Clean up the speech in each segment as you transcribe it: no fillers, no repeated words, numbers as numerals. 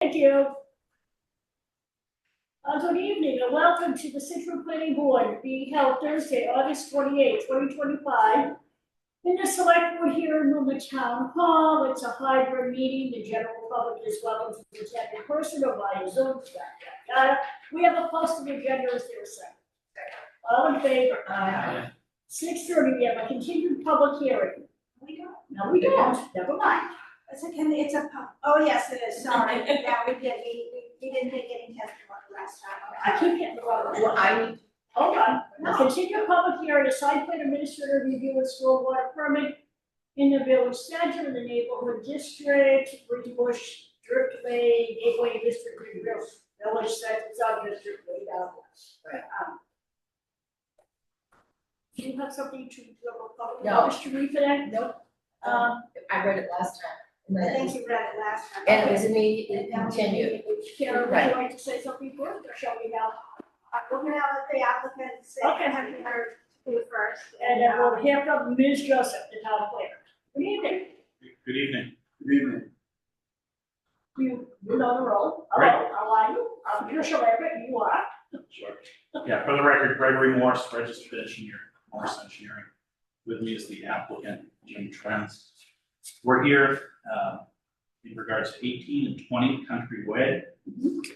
Thank you. Good evening and welcome to the Scituate Planning Board being held Thursday, August 28, 2025. In the select board here in the town hall, it's a hybrid meeting. The general public is welcome to attend in person or via Zoom. We have a posted agenda. Is there a second? All in favor? Aye. 6:30, we have a continued public hearing. We don't. No, we don't. Never mind. Oh, yes, it is, sorry, yeah, we did, we didn't take any testimony last time. I keep getting the wrong one. Hold on. No. Continue public hearing, a site plan administrative review and stormwater permit in the village center, in the neighborhood district, Bush, Driftway, Gateway District, village center, sub-district, way down there. Do you have something to public to read for that? Nope. I read it last time. I think you read it last time. And it was immediately continued. Karen, would Right. you like to say something first, or shall we now? We're gonna let the applicant say, Okay. have you heard who first? And then we'll hear from Ms. Joseph, the town planner. Good evening. Good evening. Good evening. You know the role. Right. How are you? I'm Tricia Everett, you are. Sure. Yeah, for the record, Gregory Morse, registered engineer, Morse Engineering. With me is the applicant, Jim Trentz. We're here in regards to 18 and 20 Country Way,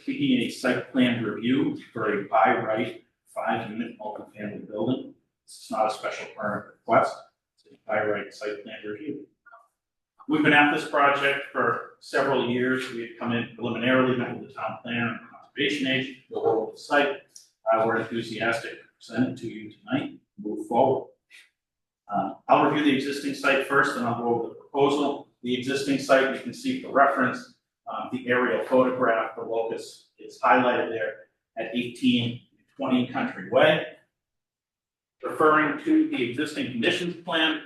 seeking a site plan review for a by right 5-unit multifamily building. This is not a special permit request, it's a by right site plan review. We've been at this project for several years. We had come in preliminarily, met with the town planner and conservation agent, go over the site. We're enthusiastic to present it to you tonight, move forward. I'll review the existing site first, and I'll go over the proposal. The existing site, you can see for reference, the aerial photograph, the locus is highlighted there at 18 and 20 Country Way. Referring to the existing conditions plan,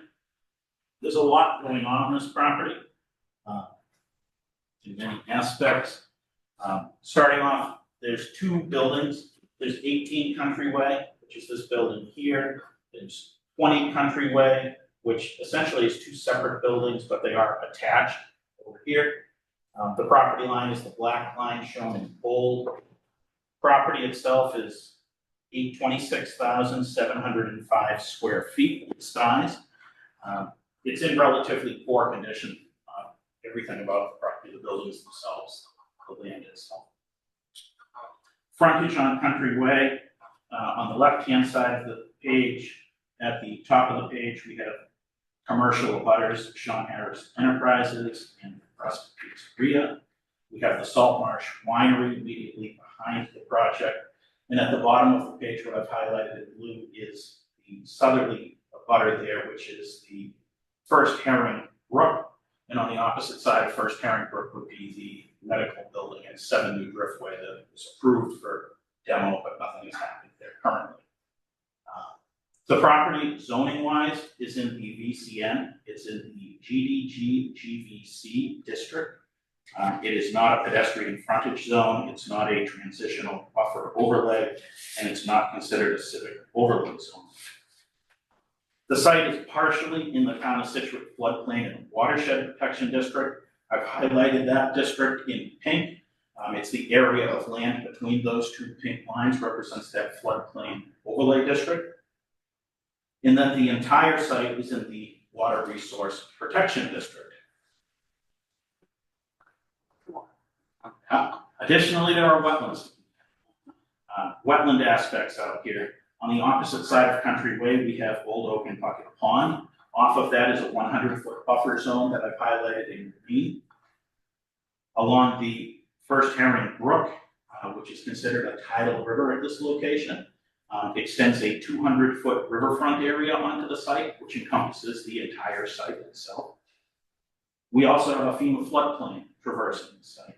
there's a lot going on this property in many aspects. Starting off, there's 2 buildings. There's 18 Country Way, which is this building here. There's 20 Country Way, which essentially is 2 separate buildings, but they are attached over here. The property line is the black line shown in bold. Property itself is 26,705 square feet in size. It's in relatively poor condition. Everything about the property, the buildings themselves, the land itself. Frontage on Country Way, on the left-hand side of the page, at the top of the page, we have commercial abutters, Sean Harris Enterprises and Preston Pizzeria. We have the Salt Marsh Winery immediately behind the project. And at the bottom of the page, what I've highlighted in blue is the southerly abutter there, which is the First Herring Brook. And on the opposite side of First Herring Brook would be the medical building at 7 New Driftway that is approved for demo, but nothing has happened there currently. The property zoning wise is in the VCN. It's in the GDG GVC district. It is not a pedestrian frontage zone. It's not a transitional buffer overlay, and it's not considered a civic overlay zone. The site is partially in the town of Scituate floodplain and watershed protection district. I've highlighted that district in pink. It's the area of land between those 2 pink lines represents that floodplain overlay district. And then the entire site is in the Water Resource Protection District. Additionally, there are wetlands. Wetland aspects out here. On the opposite side of Country Way, we have Old Oak and Bucket Pond. Off of that is a 100-foot buffer zone that I've highlighted in green. Along the First Herring Brook, which is considered a tidal river at this location, extends a 200-foot riverfront area onto the site, which encompasses the entire site itself. We also have a FEMA floodplain traversing the site.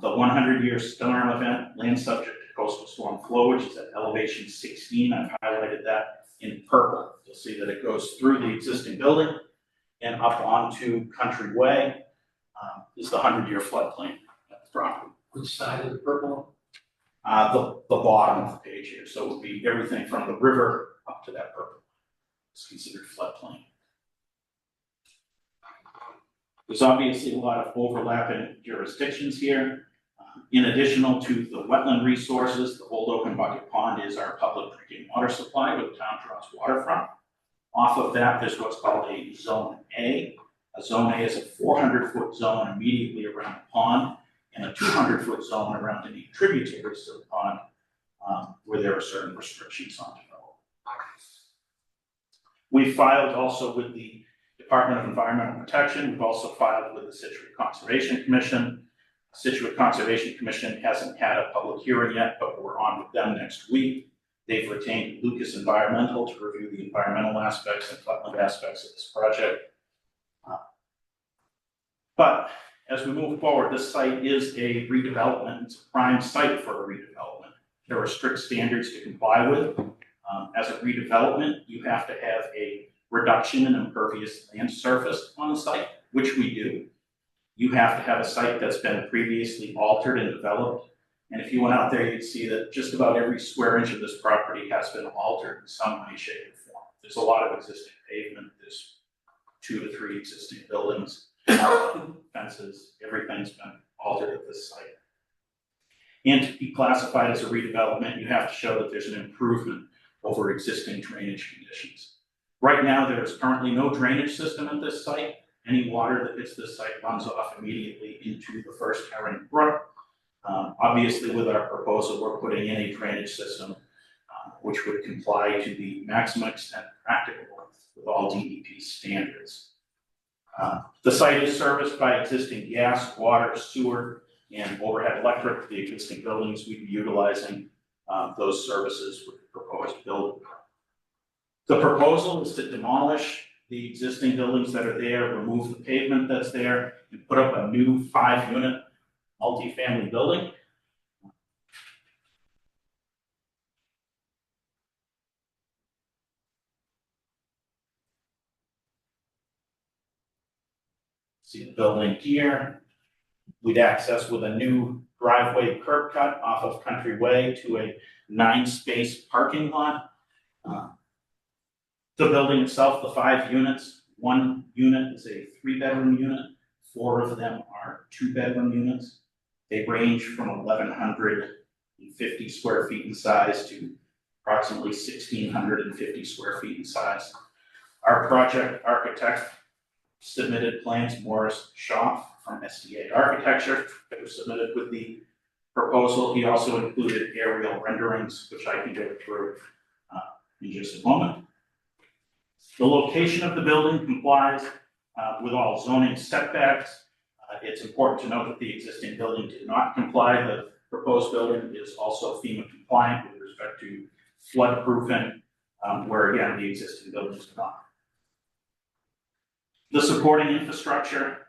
The 100-year storm event, land subject to coastal storm flow, which is at elevation 16, I've highlighted that in purple. You'll see that it goes through the existing building and up onto Country Way is the 100-year floodplain at the property. Which side of the purple? The bottom of the page here, so it would be everything from the river up to that purple. It's considered floodplain. There's obviously a lot of overlapping jurisdictions here. In addition to the wetland resources, the Old Oaken Bucket Pond is our public drinking water supply where the town draws waterfront. Off of that, there's what's called a Zone A. A Zone A is a 400-foot zone immediately around the pond and a 200-foot zone around any tributaries to the pond where there are certain restrictions on development. We filed also with the Department of Environmental Protection. We've also filed with the Scituate Conservation Commission. Scituate Conservation Commission hasn't had a public hearing yet, but we're on with them next week. They've retained Lucas Environmental to review the environmental aspects and wetland aspects of this project. But as we move forward, this site is a redevelopment. It's a prime site for a redevelopment. There are strict standards to comply with. As a redevelopment, you have to have a reduction in impervious land surface on the site, which we do. You have to have a site that's been previously altered and developed. And if you went out there, you'd see that just about every square inch of this property has been altered in some way, shape, or form. There's a lot of existing pavement. There's 2 to 3 existing buildings, fences, everything's been altered at this site. And to be classified as a redevelopment, you have to show that there's an improvement over existing drainage conditions. Right now, there is currently no drainage system at this site. Any water that hits this site runs off immediately into the First Herring Brook. Obviously, with our proposal, we're putting in a drainage system which would comply to the maximum extent practicable with all DEP standards. The site is serviced by existing gas, water, sewer, and overhead electric. The existing buildings we'd be utilizing those services with the proposed building. The proposal is to demolish the existing buildings that are there, remove the pavement that's there, and put up a new 5-unit multifamily building. See the building here. We'd access with a new driveway curb cut off of Country Way to a 9-space parking lot. The building itself, the 5 units, 1 unit is a 3-bedroom unit, 4 of them are 2-bedroom units. They range from 1,150 square feet in size to approximately 1,650 square feet in size. Our project architect submitted plans, Morris Schaaf from SDA Architecture, that were submitted with the proposal. He also included aerial renderings, which I can go through in just a moment. The location of the building complies with all zoning setbacks. It's important to note that the existing building did not comply. The proposed building is also FEMA compliant with respect to flood proofing, where again, the existing building is not. The supporting infrastructure,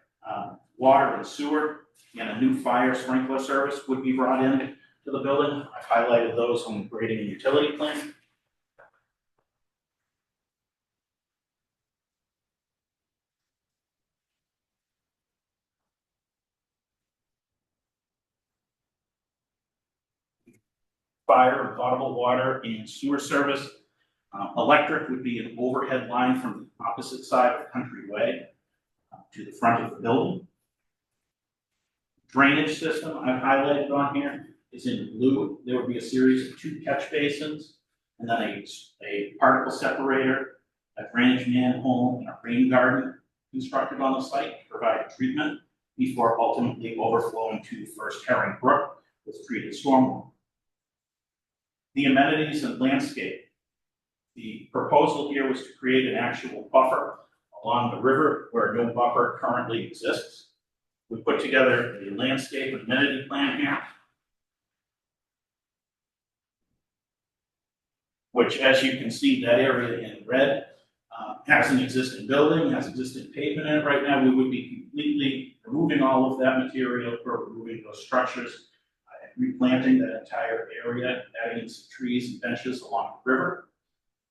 water and sewer, and a new fire sprinkler service would be brought in to the building. I've highlighted those on the grading and utility plan. Fire and potable water and sewer service. Electric would be an overhead line from the opposite side of Country Way to the front of the building. Drainage system I've highlighted on here is in blue. There would be a series of 2 catch basins and then a particle separator, a drainage manhole, and a rain garden constructed on the site to provide treatment before ultimately overflowing to First Herring Brook with treated stormwater. The amenities and landscape. The proposal here was to create an actual buffer along the river where no buffer currently exists. We put together a landscape and amenity plan here, which, as you can see, that area in red has an existing building, has existing pavement in it right now. We would be completely removing all of that material, or removing those structures, replanting that entire area, adding in some trees and benches along the river.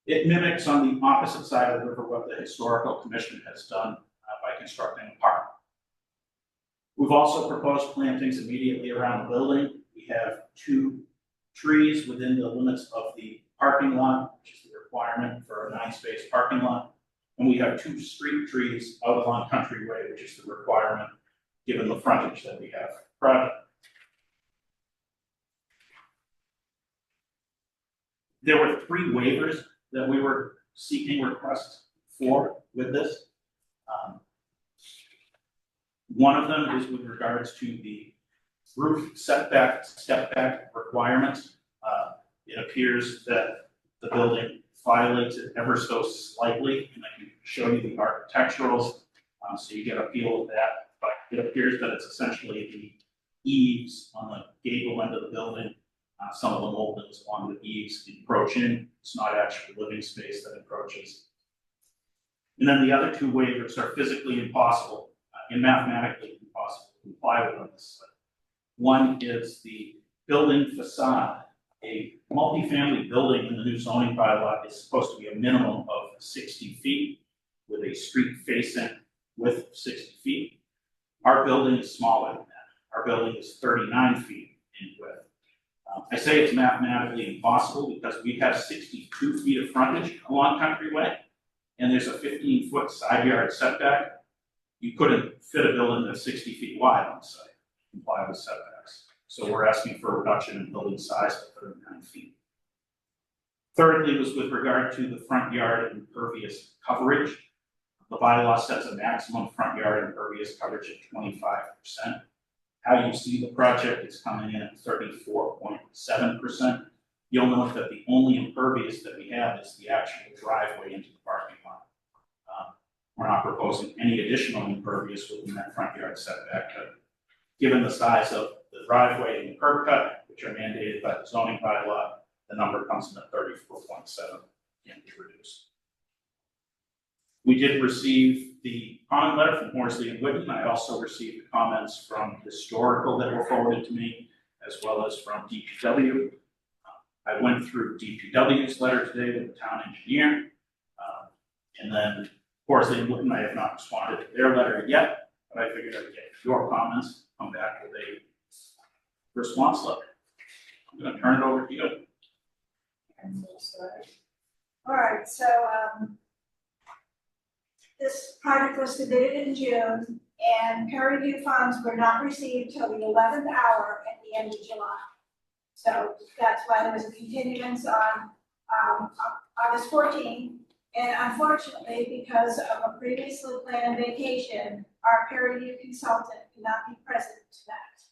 It mimics on the opposite side of the river what the Historical Commission has done by constructing a park. We've also proposed plantings immediately around the building. We have 2 trees within the limits of the parking lot, which is the requirement for a 9-space parking lot. And we have 2 street trees out along Country Way, which is the requirement given the frontage that we have for the project. There were 3 waivers that we were seeking requests for with this. One of them is with regards to the roof setback, step back requirements. It appears that the building violates it ever so slightly, and I can show you the architecturals, so you get a feel of that. But it appears that it's essentially the eaves on the gable end of the building. Some of the moldings along the eaves encroach in. It's not actually living space that encroaches. And then the other 2 waivers are physically impossible and mathematically impossible to comply with on this site. One is the building facade. A multifamily building in the new zoning bylaw is supposed to be a minimum of 60 feet with a street facing width of 60 feet. Our building is smaller than that. Our building is 39 feet in width. I say it's mathematically impossible because we have 62 feet of frontage along Country Way, and there's a 15-foot side yard setback. You couldn't fit a building that's 60 feet wide on site, comply with setbacks. So we're asking for a reduction in building size to 39 feet. Thirdly was with regard to the front yard impervious coverage. The bylaw sets a maximum front yard impervious coverage of 25%. How you see the project is coming in at 34.7%. You'll note that the only impervious that we have is the actual driveway into the parking lot. We're not proposing any additional impervious within that front yard setback. But given the size of the driveway and the curb cut, which are mandated by the zoning bylaw, the number comes in at 34.7 and be reduced. We did receive the comment letter from Horsley and Witten. I also received comments from historical that were forwarded to me, as well as from DPW. I went through DPW's letter today with the town engineer, and then Horsley and Witten, I have not responded to their letter yet, but I figured I'd get your comments, come back with a response letter. I'm going to turn it over to you. All right, so, this project was submitted in June, and peer review funds were not received till the 11th hour at the end of July. So that's why there was a continuance on August 14th. And unfortunately, because of a previously planned vacation, our peer review consultant could not be present tonight.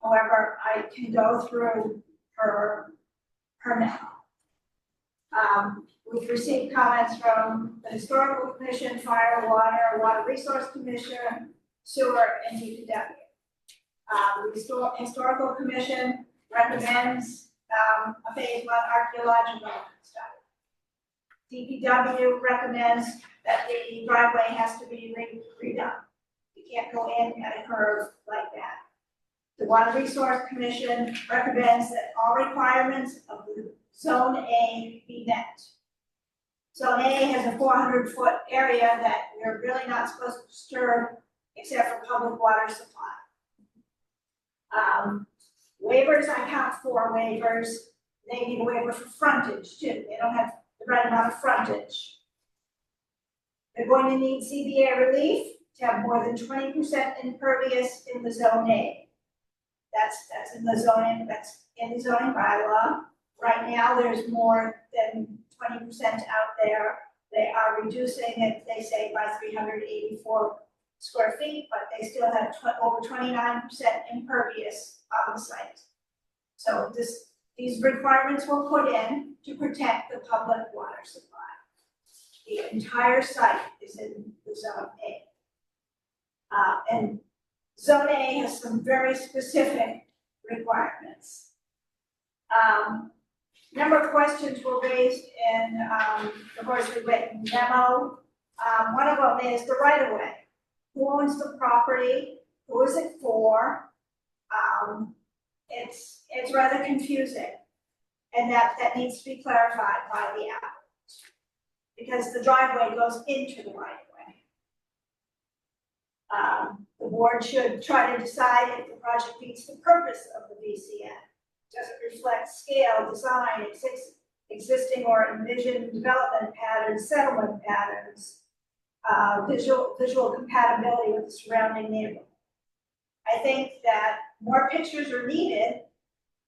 However, I can go through her memo. We've received comments from the Historical Commission, Fire, Water Resource Commission, Sewer, and DPW. The Historical Commission recommends a phase 1 archaeological study. DPW recommends that the driveway has to be redone. You can't go in at a curve like that. The Water Resource Commission recommends that all requirements of the Zone A be met. Zone A has a 400-foot area that we're really not supposed to disturb except for public water supply. Waivers, I count 4 waivers. They need a waiver for frontage too. They don't have the right amount of frontage. They're going to need CBA relief to have more than 20% impervious in the Zone A. That's in the zoning, that's in the zoning bylaw. Right now, there's more than 20% out there. They are reducing it, they say, by 384 square feet, but they still have over 29% impervious on the site. So these requirements were put in to protect the public water supply. The entire site is in the Zone A. And Zone A has some very specific requirements. Number of questions were raised in the Horsley Witten memo. One of them is the right of way. Who owns the property? Who is it for? It's rather confusing, and that needs to be clarified by the applicant, because the driveway goes into the right of way. The board should try to decide if the project meets the purpose of the VCN. Does it reflect scale, design, existing or envisioned development patterns, settlement patterns, visual compatibility with the surrounding neighborhood? I think that more pictures are needed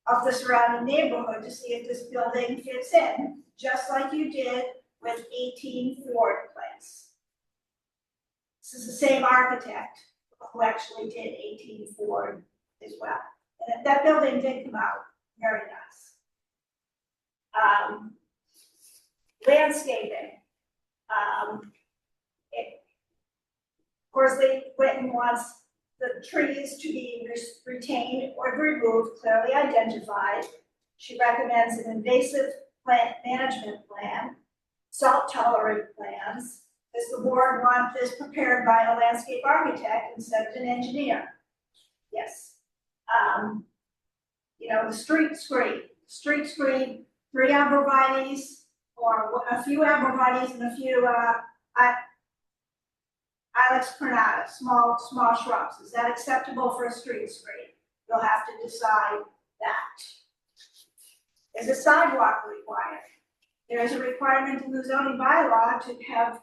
of the surrounding neighborhood to see if this building fits in, just like you did with 18 Ford Place. This is the same architect who actually did 18 Ford as well. And that building did come out very nice. Landscaping. Of course, Whitten wants the trees to be retained or removed, clearly identified. She recommends an invasive plant management plan, salt tolerant plans. Does the board want this prepared by a landscape architect instead of an engineer? Yes. The street screen, 3 arborvitaes, or a few arborvitaes and a few, Ilex pernata, small shrubs. Is that acceptable for a street screen? You'll have to decide that. Is a sidewalk required? There is a requirement in the zoning bylaw to have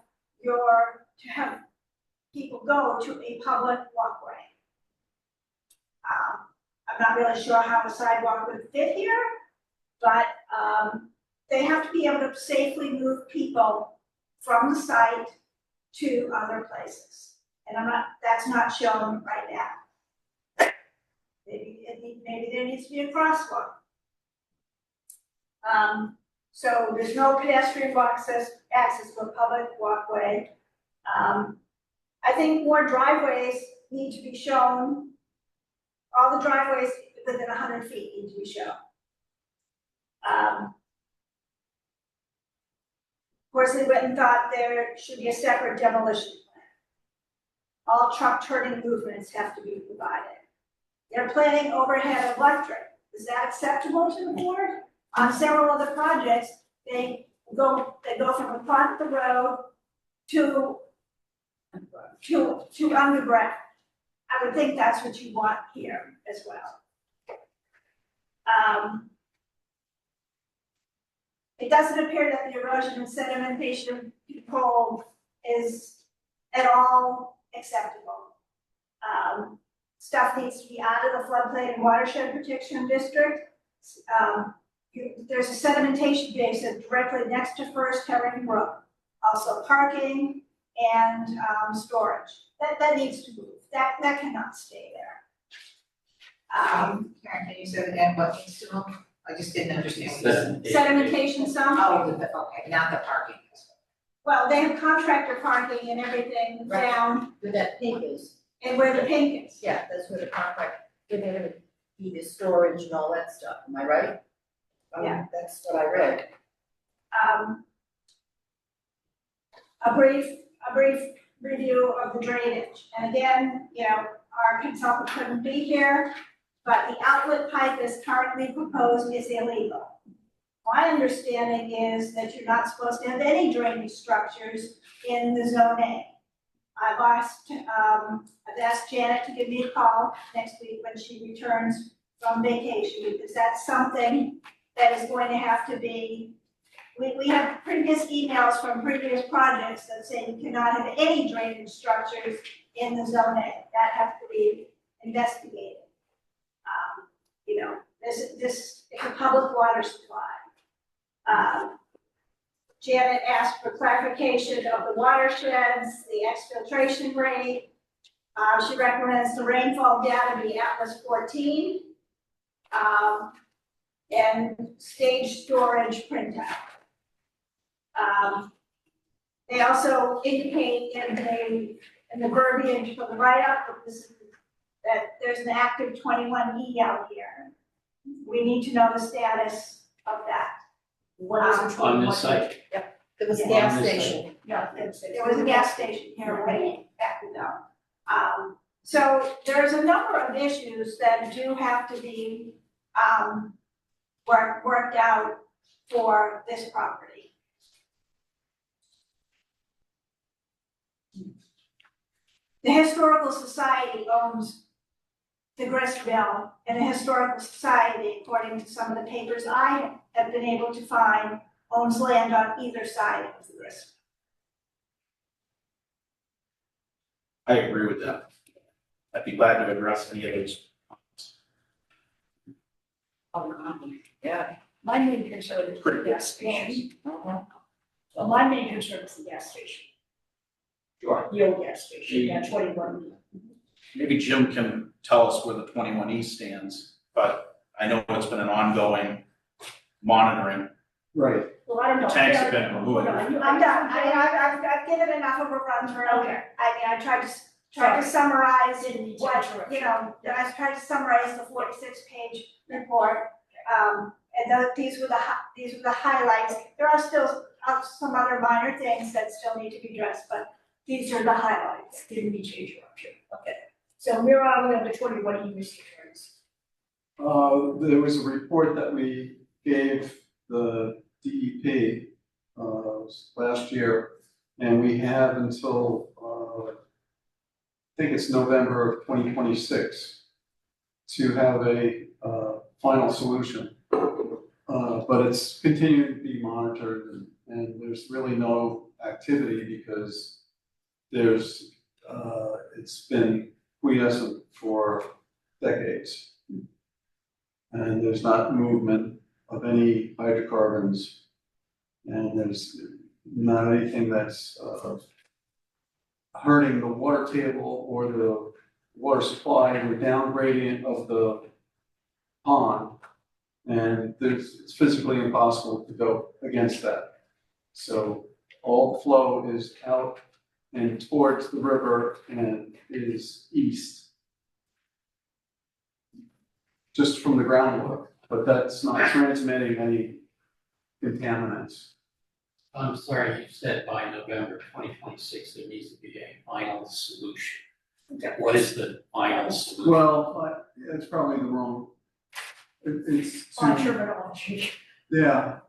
people go to a public walkway. I'm not really sure how a sidewalk would fit here, but they have to be able to safely move people from the site to other places. And that's not shown right now. Maybe there needs to be a crosswalk. So there's no pedestrian access to a public walkway. I think more driveways need to be shown. All the driveways within 100 feet need to be shown. Of course, they went and thought there should be a separate demolition plan. All truck turning movements have to be provided. They're planning overhead electric. Is that acceptable to the board? On several other projects, they go from across the road to underground. I would think that's what you want here as well. It doesn't appear that the erosion and sedimentation control is at all acceptable. Stuff needs to be out of the floodplain and watershed protection district. There's a sedimentation basin directly next to First Herring Brook. Also parking and storage. That needs to move. That cannot stay there. Karen, can you say that again, what needs to move? I just didn't understand what you said. Sedimentation some. Oh, okay, not the parking. Well, they have contractor parking and everything Right. down Where that pink is, and where the pink is. yeah, that's where the contract, where they're gonna be the storage and all that stuff, am I right? Yeah. That's what I read. A brief review of the drainage. And again, our consultant couldn't be here, but the outlet pipe as currently proposed is illegal. My understanding is that you're not supposed to have any drainage structures in the zone A. I've asked Janet to give me a call next week when she returns from vacation, because that's something that is going to have to be, we have previous emails from previous projects that say you cannot have any drainage structures in the zone A. That has to be investigated. This is a public water supply. Janet asked for clarification of the watersheds, the exfiltration rate. She recommends the rainfall data be Atlas 14. And stage storage printout. They also indicate in the verbiage for the write-up that there's an active 21E out here. We need to know the status of that. On this site. There was a Yeah. gas On this station. Yeah, there was a gas station here way back ago. So there's a number of issues that do have to be worked out for this property. The Historical Society owns the grist mill, and the Historical Society, according to some of the papers I have been able to find, owns land on either side of the grist. I agree with that. I'd be glad to address any of those. Yeah. My main concern is the Pretty gas station. Uh-huh. Well, my main concern is the gas station, Sure. the old gas station, yeah, 21. Maybe Jim can tell us where the 21E stands, but I know it's been an ongoing monitoring. Right, Well, I don't know. The tanks have Karen, been removed. hold on, I'm done, I've given enough of a run through. Okay. I mean, I tried to summarize Didn't need to what, interrupt you know, I tried to summarize the 46-page report. These were the highlights. There are still some other minor things that still need to be addressed, but these are the highlights. Didn't need to interrupt you. Okay. So where are we on the 21E, Mr. Jones? there was a report that we gave the DEP, last year, and we have until, I think it's November of 2026 to have a, final solution. But it's continuing to be monitored and there's really no activity because there's, it's been quiescent for decades. And there's not movement of any hydrocarbons. And there's not anything that's, hurting the water table or the water supply or down gradient of the pond. And it's physically impossible to go against that. So all the flow is out and towards the river and is east. Just from the groundwater, but that's not transmitting any contaminants. I'm sorry, you said by November 2026, there needs to be a final solution. What is the final solution? Well, it's probably the wrong. It's On to, terminology. yeah.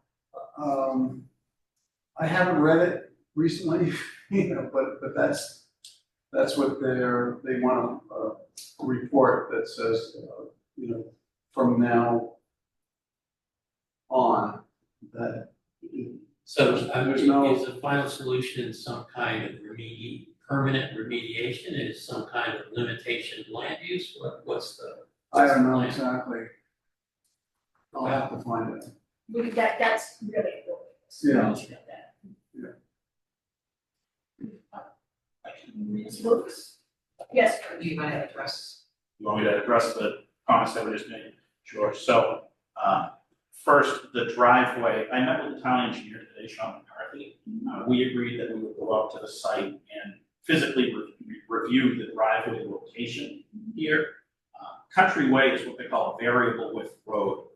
I haven't read it recently, you know, but that's what they want a report that says, you know, from now on, that. So, There's no- is the final solution some kind of permanent remediation? Is some kind of limitation of land use? What's the? I don't know plan? exactly. I'll have to find it. That's really important. Yeah. We need to know that. Yeah. Ms. Lewis? Yes, You might have address. You want me to address the comments that were just made? Sure. So, first, the driveway, I met with the town engineer today, Sean McCarthy. We agreed that we would go out to the site and physically review the driveway location here. Country Way is what they call a variable width road.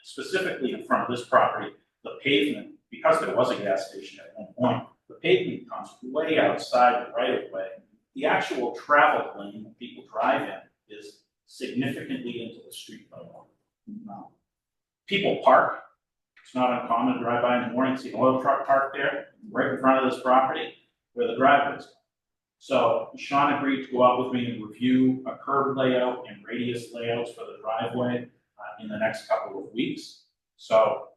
Specifically in front of this property, the pavement, because there was a gas station at one point, the pavement comes way outside the right of way. The actual travel lane that people drive in is significantly into the street level. People park. It's not uncommon to drive by in the morning, see an oil truck parked there, right in front of this property where the driveway is. So Sean agreed to go out with me and review a curb layout and radius layouts for the driveway in the next couple of weeks. So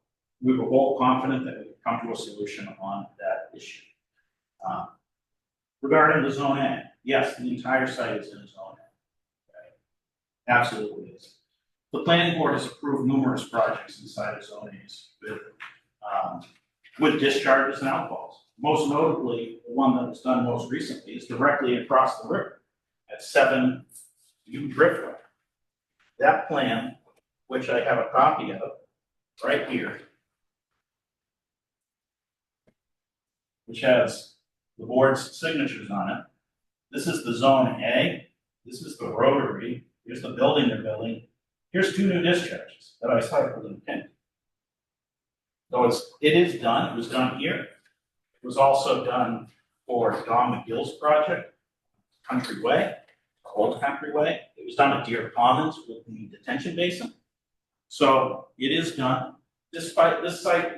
we were both confident that we could come to a solution on that issue. Regarding the zone A, yes, the entire site is in zone A. Okay. Absolutely is. The planning board has approved numerous projects inside of zone A's with discharges and outfalls. Most notably, the one that was done most recently is directly across the river at 7 U Driftway. That plan, which I have a copy of right here, which has the board's signatures on it. This is the zone A, this is the rotary, here's the building they're building. Here's 2 new discharges that I cycled and pinned. So it is done, it was done here. It was also done for Don McGill's project, Country Way, Old Country Way. It was done at Deer Commons with the detention basin. So it is done. This site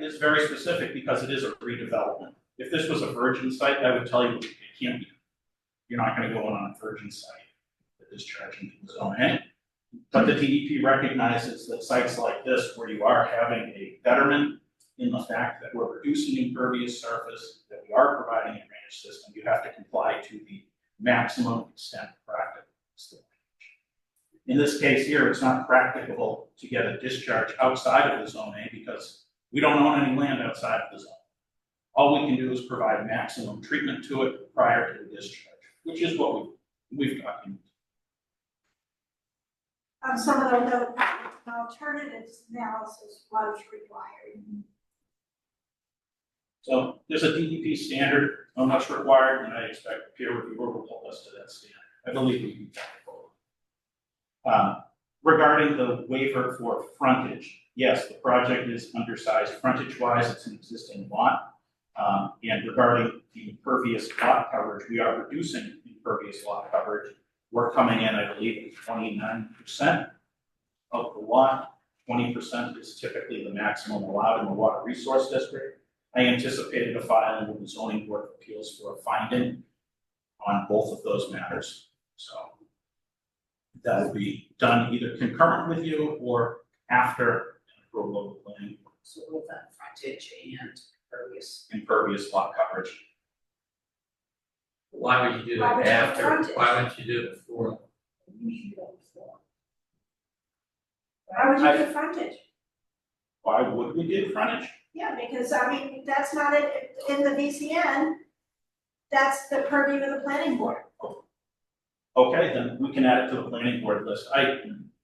is very specific because it is a redevelopment. If this was a virgin site, I would tell you it can't be. You're not gonna go on a virgin site that is charging to the zone A. But the DEP recognizes that sites like this, where you are having a betterment in the fact that we're reducing impervious surface, that we are providing a drainage system, you have to comply to the maximum extent practical. In this case here, it's not practicable to get a discharge outside of the zone A because we don't own any land outside of the zone. All we can do is provide maximum treatment to it prior to the discharge, which is what we've documented. Some of the alternatives analysis was required. So there's a DEP standard on what's required, and I expect peer reviewer will hold us to that standard. I believe we can tackle it. Regarding the waiver for frontage, yes, the project is undersized frontage-wise, it's an existing lot. And regarding the impervious lot coverage, we are reducing impervious lot coverage. We're coming in, I believe, at 29% of the lot. 20% is typically the maximum allowed in the water resource district. I anticipated a filing with the zoning board of appeals for a finding on both of those matters. So that will be done either concurrent with you or after approval of the planning board. So with that frontage and Impervious lot coverage. Why would you do Why would it you do after, frontage? why would you do it before? Why would you do frontage? Why would we do frontage? Yeah, because I mean, that's not it, in the VCN, that's the purview of the planning board. Okay, then we can add it to the planning board list.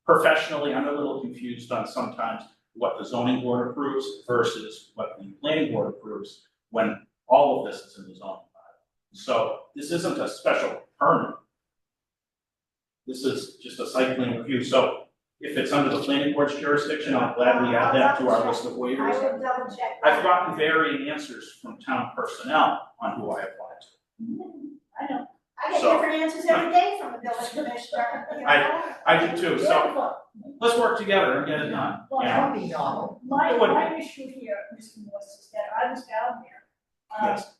Professionally, I'm a little confused on sometimes what the zoning board approves versus what the planning board approves when all of this is in the zoning bylaw. So this isn't a special permit. This is just a site plan review. So if it's under the planning board's jurisdiction, I'll gladly add that to our list of I waivers. would double check. I've gotten varying answers from town personnel on who I apply to. I know. I get So- different answers every day from the building commissioner, you know? I do too, so Beautiful. let's work together and get it done. Well, Yeah. That would be novel. My issue here, Mr. Morse, is that I was down there. Yes.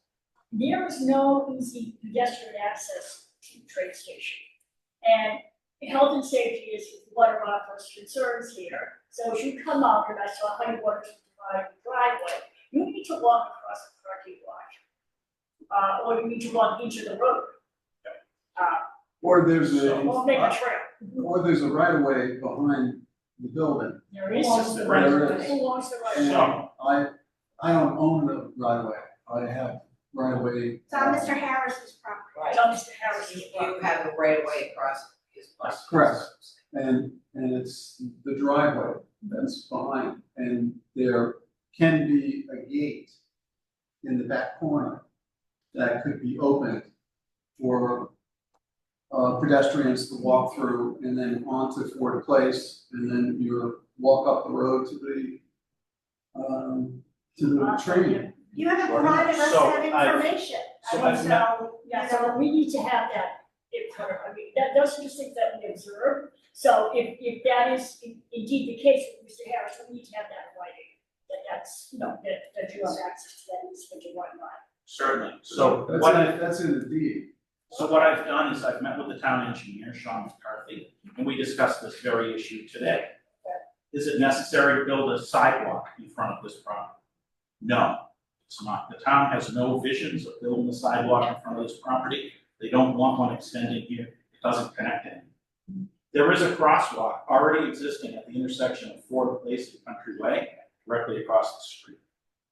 There is no easy pedestrian access to the train station. And health and safety is one of our first concerns here. So as you come out, and I saw how you wanted to divide the driveway, you need to walk across the parking lot. Or you need to walk into the road. Or there's Or make a trail. or there's a right of way behind the building. There is. Along the right right of of way. way. Who wants the right of way? So, I don't own the right of way. I have right of way. It's on Mr. Harris's property. Right. Tell Mr. Harris. You have a right of way across his bus. Correct. And it's the driveway that's behind, and there can be a gate in the back corner that could be opened for pedestrians to walk through and then onto Ford Place, and then you walk up the road to the train. You haven't Sure. provided us So that I've- information. so I mean, I've met- Yeah, so we need to have that input. I mean, those are just things that we observe. So if that is indeed the case with Mr. Harris, we need to have that in writing. That's, that you have access to that easement and whatnot. certainly. So what That's in the deed. So what I've done is I've met with the town engineer, Sean McCarthy, and we discussed this very issue today. Is it necessary to build a sidewalk in front of this property? No, it's not. The town has no visions of building a sidewalk in front of this property. They don't want one extending here. It doesn't connect in. There is a crosswalk already existing at the intersection of Ford Place and Country Way, directly across the street.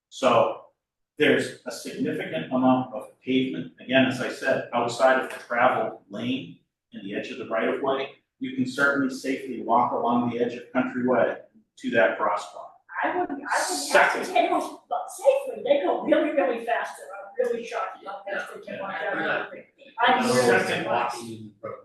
So there's a significant amount of pavement, again, as I said, outside of the travel lane in the edge of the right of way. You can certainly safely walk along the edge of Country Way to that crosswalk. I would Second. ask the towns, but safely, they go really, really fast. I'm really shocked how fast they can walk down the road. I'm really Second, surprised. Walking in the road.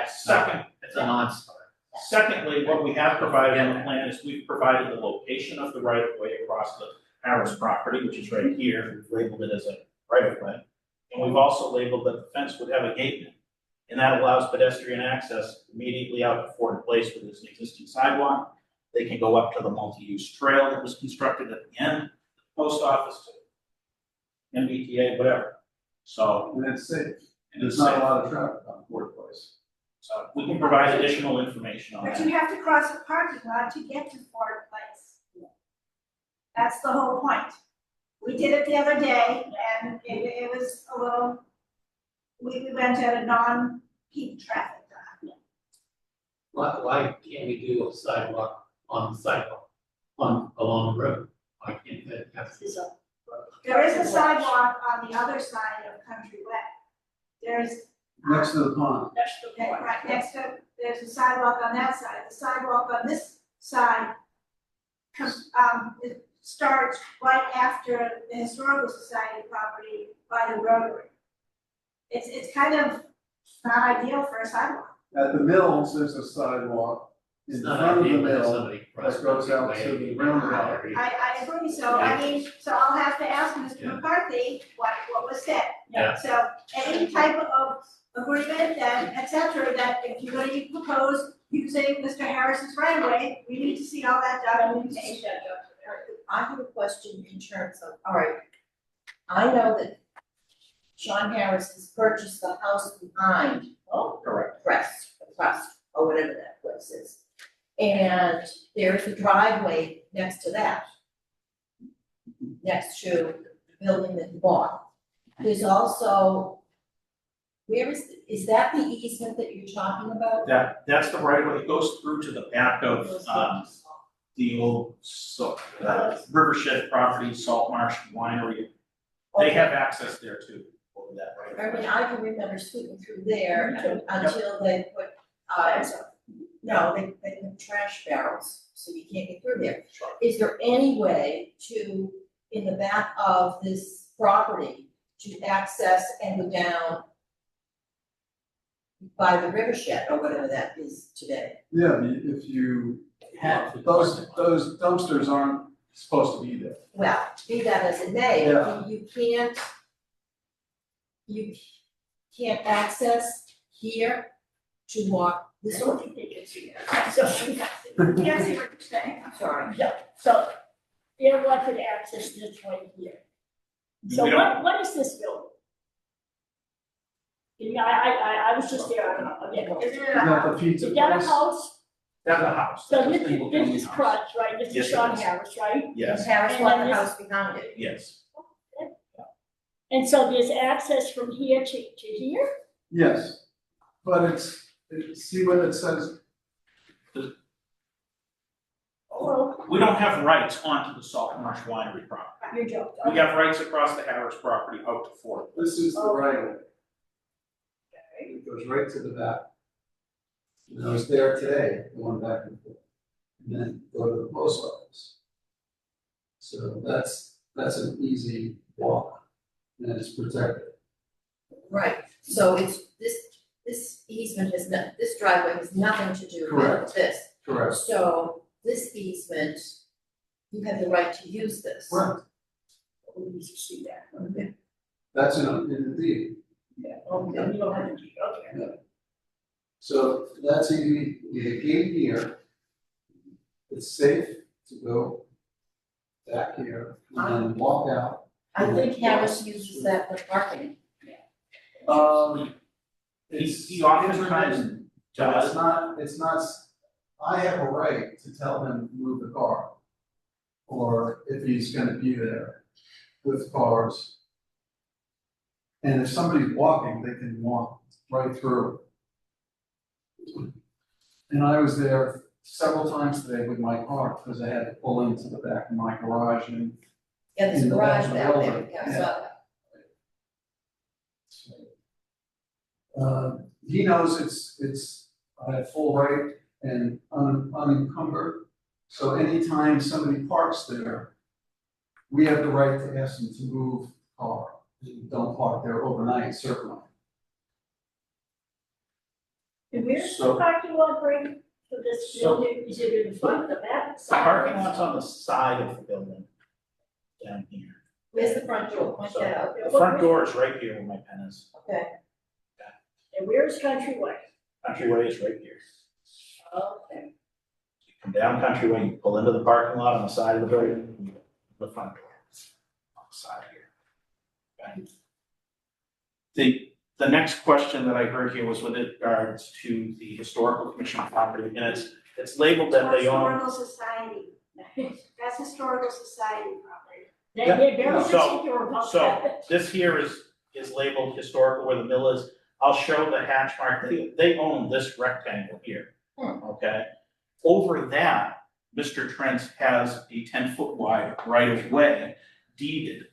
Second, It's a non-starter. secondly, what we have provided on the plan is we've provided the location of the right of way across the Harris property, which is right here. We've labeled it as a right of way. And we've also labeled that the fence would have a gate in it. And that allows pedestrian access immediately out to Ford Place where there's an existing sidewalk. They can go up to the multi-use trail that was constructed at the end, the post office, to MBTA, whatever. So, And it's safe. and There's it's not a safe. lot of traffic on Ford Place. So we can provide additional information on But that. you have to cross the parking lot to get to Ford Place. That's the whole point. We did it the other day, and it was a little, we went at a non-peak traffic time. Why can't we do a sidewalk on the sidewalk, along the road? Why can't that have? This is a- There is a sidewalk on the other side of Country Way. There's, Next to the pond. That's the okay, point. right next to, there's a sidewalk on that side. The sidewalk on this side it starts right after the Historical Society property by the rotary. It's kind of not ideal for a sidewalk. At the mills, there's a sidewalk in It's not front of the ideal to have mill. somebody that goes out to the roundabout. I agree, so I mean, so I'll have to ask Mr. Yeah. McCarthy what was said. Yeah. So any type of agreement that, et cetera, that if you're gonna propose using Mr. Harris's right of way, we need to see all that documentation. I have a question in terms of, all right, I know that Sean Harris has purchased the house behind Correct. Crest, or whatever that place is. And there's a driveway next to that. Next to the building that he bought. There's also, is that the easement that you're talking about? That's the right way, it goes through to the back of, the old, Rivershed property, Salt Marsh Winery. They have access there too, over that right. I mean, I can remember sweeping through there Me too. until they put, no, they put trash barrels, so you can't get through there. Is there any way to, in the back of this property, to access and go down by the river shed or whatever that is today? Yeah, if you, those dumpsters aren't supposed to be there. Well, be that as it may, Yeah. you can't access here to walk I this don't way. think they can see that. So, Can't see what you're saying. I'm sorry. so they wanted access this way here. So We don't- what is this building? Yeah, I was just there, again. Isn't it Is a that the pizza Is that a place? house? That's a house. So That's a this single is, this family is house. Crutch, right? This Yes, is it Sean is. Harris, right? Yes, Harris And bought then the this- house behind it. yes. And so there's access from here to here? Yes, but see what it says, Well, We don't have rights onto the Salt Marsh Winery property. you're joking. We have rights across the Harris property out to Fort. this is the Oh. right of way. It goes right to the back. And I was there today, going back and forth, and then go to the post office. So that's an easy walk, and it's protected. Right, so it's, this easement has not, this driveway has nothing to do with Correct. this. Correct. So this easement, you have the right to use this. Right, We need to see that. that's in the deed. Okay, you don't have to do, okay. So that's easy, you gate here. It's safe to go back here and then walk out. I think Harris uses that for parking. He oftentimes does. It's not, I have a right to tell him to move the car. Or if he's gonna be there with cars. And if somebody's walking, they can walk right through. And I was there several times today with my car, because I had to pull into the back of my garage and. Yeah, there's a In the garage back back of the there, building, yeah, I yeah. saw that. He knows I have full right and unencumbered, so anytime somebody parks there, we have the right to ask them to move the car. Don't park there overnight, certainly. And where's the So- parking lot bring for this So- building? Is it in the front, the back? The parking lot's on the side of the building, down here. Where's the front door, point So- that out, The front door is right here where my pen is. okay. And where's Countryway? Countryway is right here. Okay. You come down Countryway, you pull into the parking lot on the side of the building, and you go to the front door on the side here. Okay. The next question that I heard here was with regards to the historical commission property, and it's labeled that they own. Historical Society, that's Historical Society property. They're very So- particular about So that. this here is labeled historical where the mill is. I'll show the hatch mark. They own this rectangle here. Okay? Over that, Mr. Trent has a 10-foot wide right of way deeded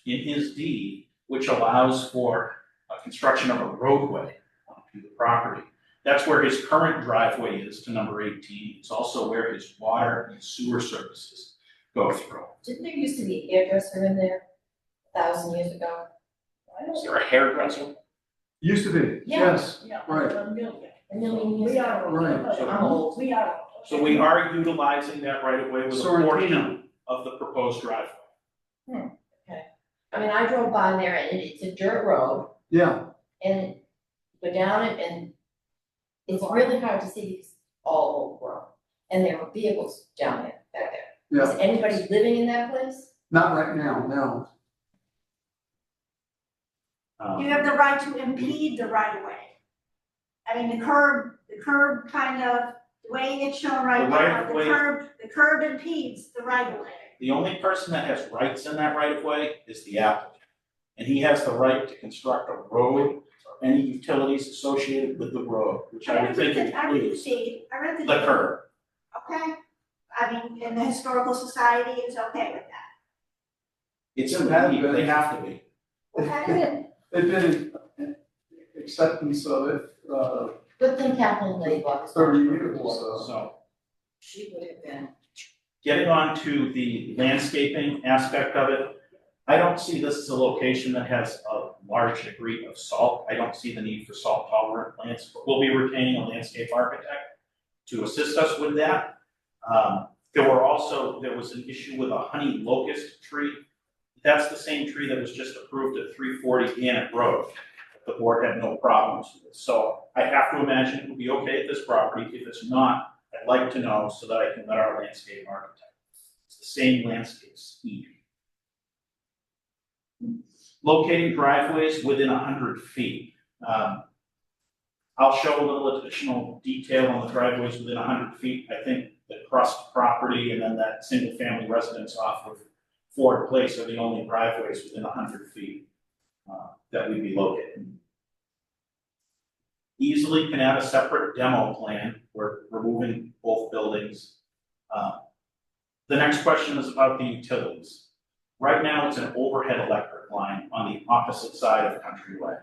in his deed, which allows for construction of a roadway onto the property. That's where his current driveway is to number 18. It's also where his water and sewer services go through. Didn't there used to be a hairdresser in there 1,000 years ago? Is there a hairdresser? Used to be, Yeah. yes, Yeah. right. A million years We ago? are. Right. So I'm old. We are. So we are utilizing that right of way with a Sorrentino. portion of the proposed driveway. I mean, I drove by there and it's a dirt road Yeah, and go down it and it's really hard to see because it's all overgrown. And there are vehicles down there, back there. Is yeah, anybody living in that place? not right now, no. You have the right to impede the right of way. I mean, the curb kind of, the way it's shown right The now, right of way- the curb impedes the right of way. The only person that has rights in that right of way is the applicant. And he has the right to construct a road or any utilities associated with the road, which I would think I read the includes deed, I read the deed. the curb. Okay, I mean, and the historical society is okay with that. It's It in has the deed, been. they have to be. Okay, They've been in acceptance of it, Good thing Kathleen Ladybug is. 30 years or so. So, She would have been. getting on to the landscaping aspect of it, I don't see this as a location that has a large degree of salt. I don't see the need for salt tolerant plants, but we'll be retaining a landscape architect to assist us with that. There was an issue with a honey locust tree. That's the same tree that was just approved at 340 Gannett Road. The board had no problems with it. So I have to imagine it will be okay at this property. If it's not, I'd like to know so that I can let our landscape architect. It's the same landscape scheme. Locating driveways within 100 feet. I'll show a little additional detail on the driveways within 100 feet. I think the crust property and then that single family residence off of Ford Place are the only driveways within 100 feet that we'd be locating. Easily can add a separate demo plan. We're removing both buildings. The next question is about the utilities. Right now, it's an overhead electric line on the opposite side of Countryway.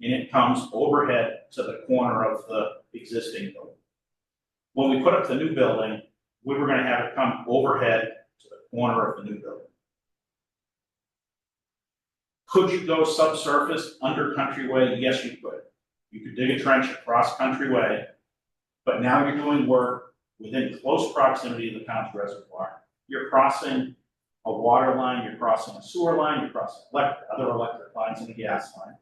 And it comes overhead to the corner of the existing building. When we put up the new building, we were gonna have it come overhead to the corner of the new building. Could you go subsurface under Countryway? Yes, you could. You could dig a trench across Countryway, but now you're doing work within close proximity to the town's reservoir. You're crossing a water line, you're crossing a sewer line, you're crossing other electric lines and a gas line.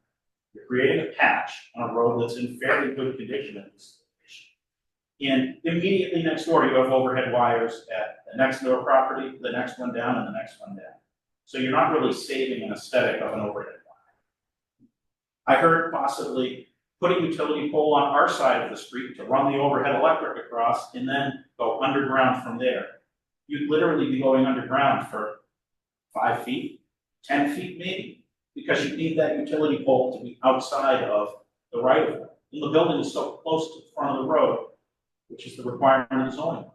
You're creating a patch on a road that's in fairly good condition at this location. And immediately next door, you have overhead wires at the next door property, the next one down, and the next one down. So you're not really saving an aesthetic of an overhead wire. I heard possibly putting a utility pole on our side of the street to run the overhead electric across and then go underground from there. You'd literally be going underground for 5 feet, 10 feet maybe, because you need that utility pole to be outside of the right of way. And the building is so close to the front of the road, which is the requirement of the zoning.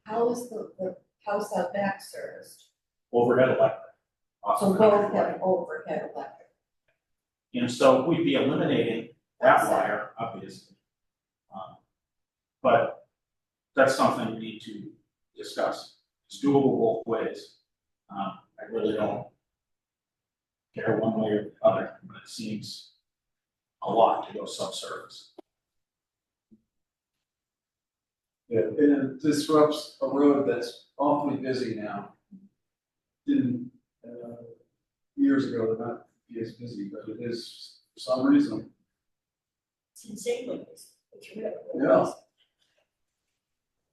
How is the house out back serviced? Overhead electric. off So of both Countryway. have overhead electric. And so we'd be eliminating that wire, obviously. But that's something we need to discuss. It's doable both ways. I really don't care one way or the other, but it seems a lot to go subsurface. Yeah, and it disrupts a road that's awfully busy now. Didn't, years ago, not be as busy, but it is for some reason. It's insanely busy. It's really. Yeah.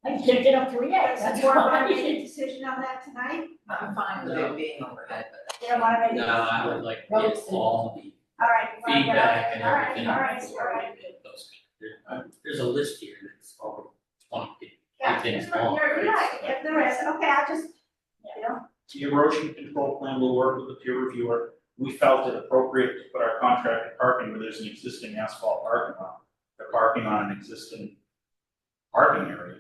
I can't get up to react, does that's the board why. want to make a decision on that tonight? I'm fine with it being overhead, but You don't want to make No, a, I would like to get all the all right, you want to get feedback and all right, everything. all right, before all right. we get those. There's a list here that's over 20 Yeah, things you're long. right, if there is, okay, I'll just, you know, The erosion control plan will work with the peer reviewer. We felt it appropriate to put our contracted parking where there's an existing asphalt parking lot. They're parking on an existing parking area.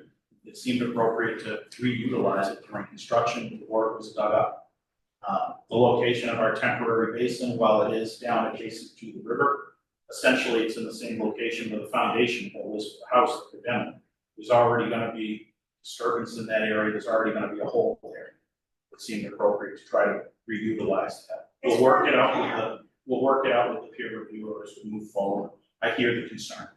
It seemed appropriate to reutilize it during construction before it was dug up. The location of our temporary basin, while it is down adjacent to the river, essentially it's in the same location where the foundation hole is for the house that we're demo. There's already gonna be disturbance in that area, there's already gonna be a hole there. It seemed appropriate to try to reutilize that. We'll work it out with the peer reviewer as we move forward. I hear the concern.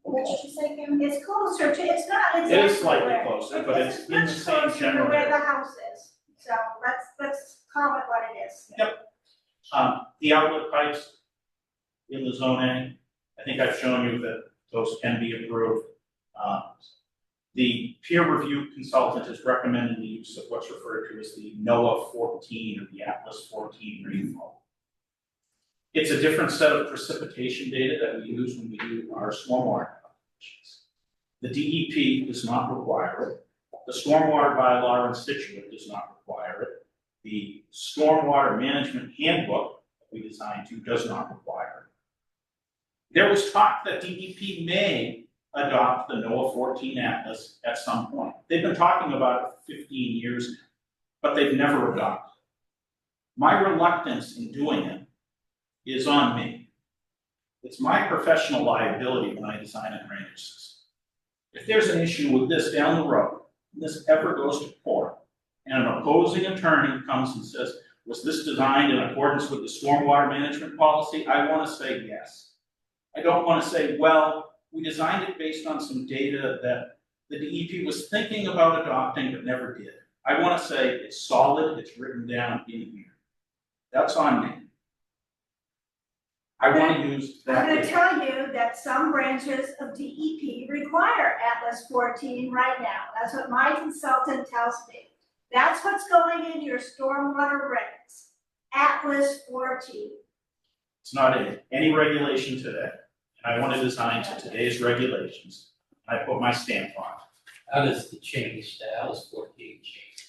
What did you say, Kim? It's closer to, it's not It exactly is slightly where- closer, but it's in the much same closer to general where the area. house is, so let's call it what it is. The outlet pipes in the zone A, I think I've shown you that those can be approved. The peer review consultant has recommended the use of what's referred to as the NOAA 14 or the Atlas 14 rainfall. It's a different set of precipitation data that we use when we do our stormwater calculations. The DEP does not require it. The stormwater bylaw in Scituate does not require it. The stormwater management handbook that we designed to does not require it. There was talk that DEP may adopt the NOAA 14 Atlas at some point. They've been talking about it for 15 years now, but they've never adopted it. My reluctance in doing it is on me. It's my professional liability when I design a drainage system. If there's an issue with this down the road, and this ever goes to court, and an opposing attorney comes and says, was this designed in accordance with the stormwater management policy? I want to say yes. I don't want to say, well, we designed it based on some data that the DEP was thinking about adopting but never did. I want to say it's solid, it's written down in here. That's on me. I want to use that. I'm gonna tell you that some branches of DEP require Atlas 14 right now. That's what my consultant tells me. That's what's going in your stormwater regs. Atlas 14. It's not in any regulation today. And I want to design to today's regulations. I put my stamp on it. How does the change to Alice 14 change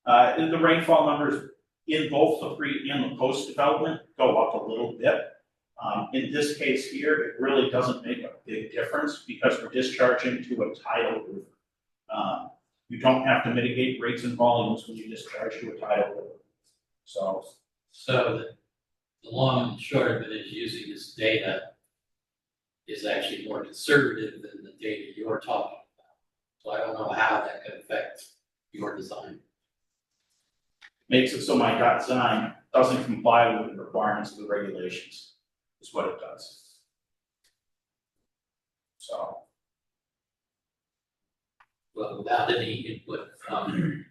the The rainfall numbers in both the pre and the post development go up a little bit. In this case here, it really doesn't make a big difference because we're discharging to a tidal river. You don't have to mitigate rates and volumes when you discharge to a tidal river. So So the long and short of it is using this data is actually more conservative than the data you're talking about. So I don't know how that could affect your design. makes it so my design doesn't comply with the requirements of the regulations, is what it does. So, But without any input from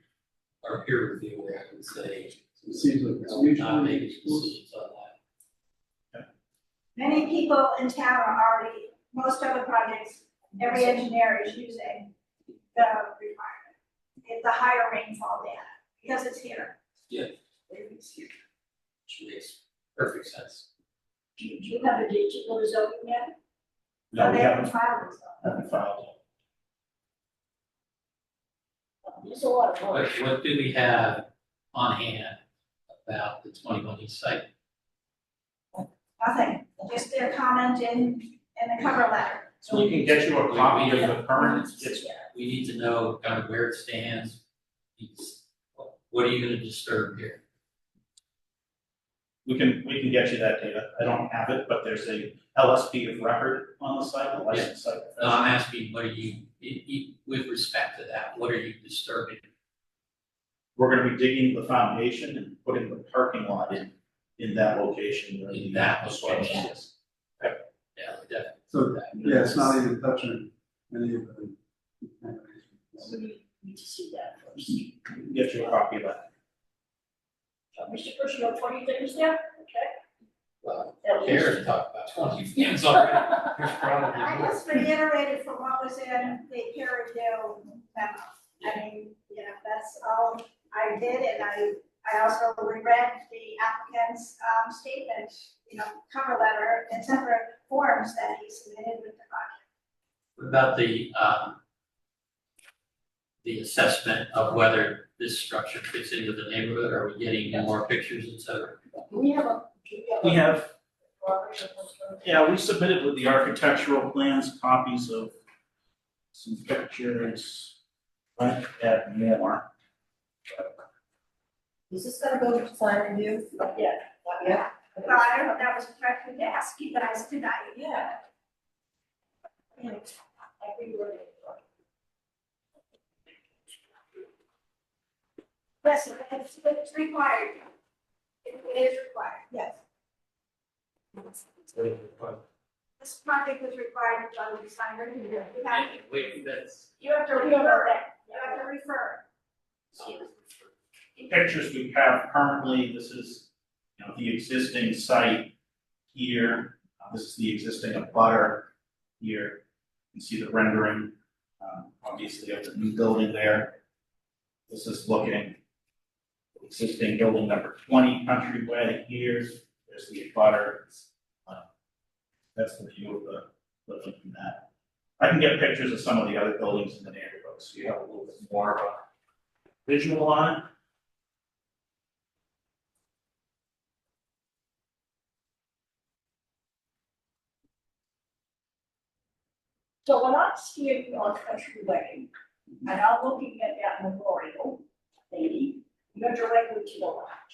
our peer reviewer, I would say, It seems like it's not making mutually. decisions on that. Many people in town are already, most other projects, every engineer is using the requirement. It's the higher rainfall data, because it's here. Which makes perfect sense. Do you have a date to go to zoning yet? no, we They haven't filed it, so. filed it. There's a lot of work. What do we have on hand about the 21 site? Nothing, just their comment in the cover letter. So we can get you a copy of the current, it's, We need to know kind of where it stands. What are you gonna disturb here? we can get you that data. I don't have it, but there's a LSP of record on the site, the licensed site. No, I'm asking, what are you, with respect to that, what are you disturbing? We're gonna be digging the foundation and putting the parking lot in that location where In the that soil location. is. Yeah, definitely. So, yeah, it's not even touching any of the. We need to see that first. We can get you a copy of that. Mr. Bush, you have 20 things there? Okay. Well, At least. Karen talked about 20 things already. There's probably I more. just reiterated from what was in the peer review memo. I mean, you know, that's all I did, and I also reread the applicant's statement, you know, cover letter and separate forms that he submitted with the project. What about the assessment of whether this structure fits into the neighborhood? Are we getting more pictures, et cetera? Do we have a? We have Yeah, we submitted with the architectural plans, copies of some pictures, might add more. Is this gonna go to design review? Yeah. Not yet? But I don't know, that was a question to ask you guys tonight. Yeah. Yes, it's required. It is required, yes. This project is required to go to design review. Wait, that's. You have to refer it, you have to refer. The pictures we have currently, this is, you know, the existing site here. This is the existing abutter here. You can see the rendering, obviously of the new building there. This is looking existing building number 20 Countryway here. There's the abutter. That's the view of the building from that. I can get pictures of some of the other buildings in the neighborhood, so you have a little bit more of a visual on it. So when I'm standing on Country Way, and I'm looking at that memorial, maybe, you're directly to the left.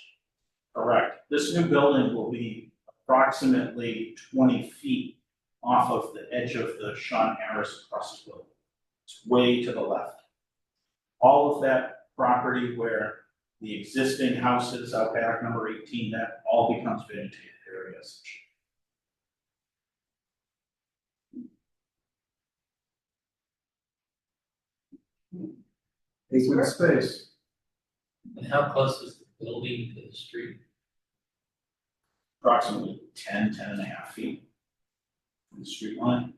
Correct. This new building will be approximately 20 feet off of the edge of the Sean Harris Trust building. It's way to the left. All of that property where the existing house is out back, number 18, that all becomes vegetated areas. Open space. And how close is the building to the street? Approximately 10 and a half feet from the street line.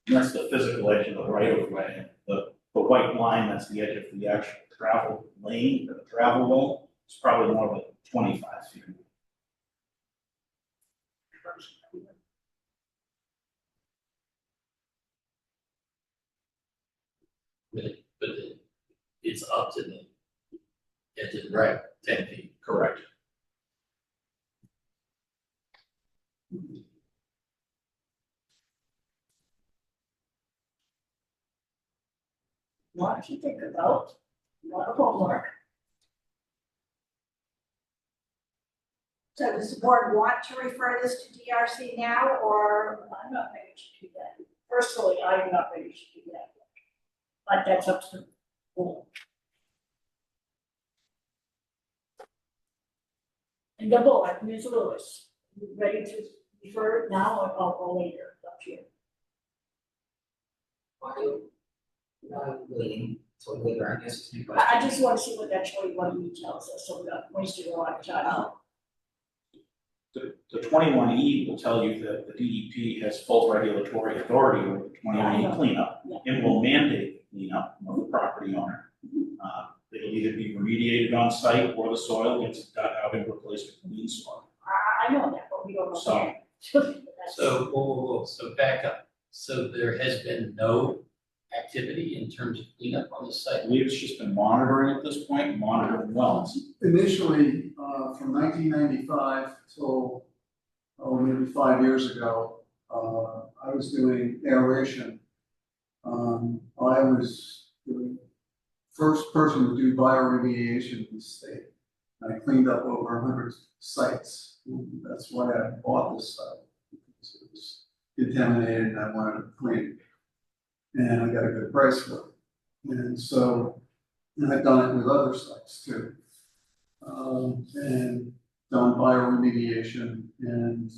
And that's the physical edge of the right of way. The white line, that's the edge of the actual travel lane, or the travel way. It's probably more than 25 feet. But it's up to the edge of the right, 10 feet. Correct. What do you think about, what homework? So does the board want to refer this to DRC now, or? I'm not ready to do that. Personally, I'm not ready to do that. But that's up to the board. And the board, Ms. Lewis, you ready to refer it now or later, up to you? Waiting till later, I guess. I just want to see what that 21E tells us, so we're not wasting a lot of time. The 21E will tell you that the DEP has full regulatory authority over the I 21E know. cleanup Yeah. and will mandate the cleanup of the property owner. It'll either be remediated on site or the soil gets dug out and replaced with clean soil. I know that, but we don't know So- that. So, whoa, so back up. So there has been no activity in terms of cleanup on the I site? believe it's just been monitoring at this point, monitoring wells. Initially, from 1995 till, maybe 5 years ago, I was doing aeration. I was the first person to do bioremediation in the state. I cleaned up over 100 sites. That's why I bought this site, because it was contaminated and I wanted to clean it. And I got a good price for it. And so, and I've done it with other sites too. And done bioremediation and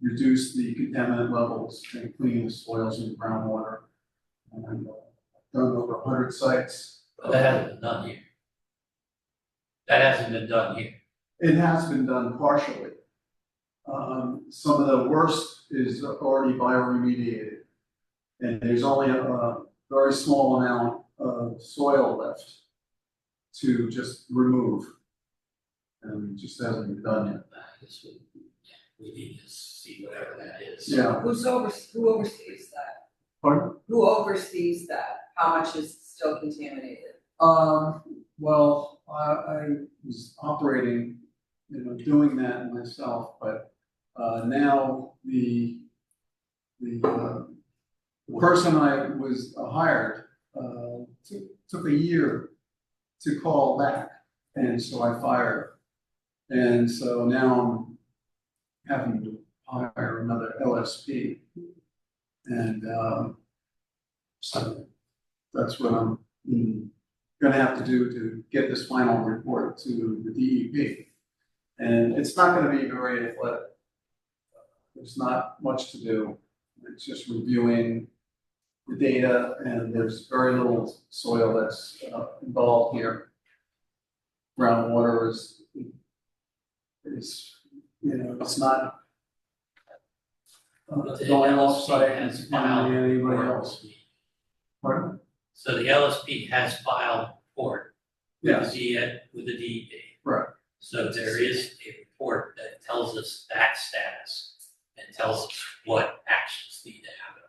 reduced the contaminant levels and clean the soils and groundwater. And I've done over 100 sites. But that hasn't been done here. That hasn't been done here. It has been done partially. Some of the worst is already bioremediated. And there's only a very small amount of soil left to just remove. And it just hasn't been done yet. I guess we need to see whatever that is. Yeah. Who oversees that? Pardon? Who oversees that? How much is still contaminated? Well, I was operating, doing that myself, but, now the person I was hired, took a year to call back, and so I fired her. And so now I'm having to hire another LSP. And, so that's what I'm gonna have to do to get this final report to the DEP. And it's not gonna be very athletic. There's not much to do. It's just reviewing the data, and there's very little soil that's involved here. Groundwater is, it's not But the going LSP off-site and has supplying filed anybody report. else. Pardon? So the LSP has filed report Yes, with the DEP. right. So there is a report that tells us that status and tells us what actions need to happen.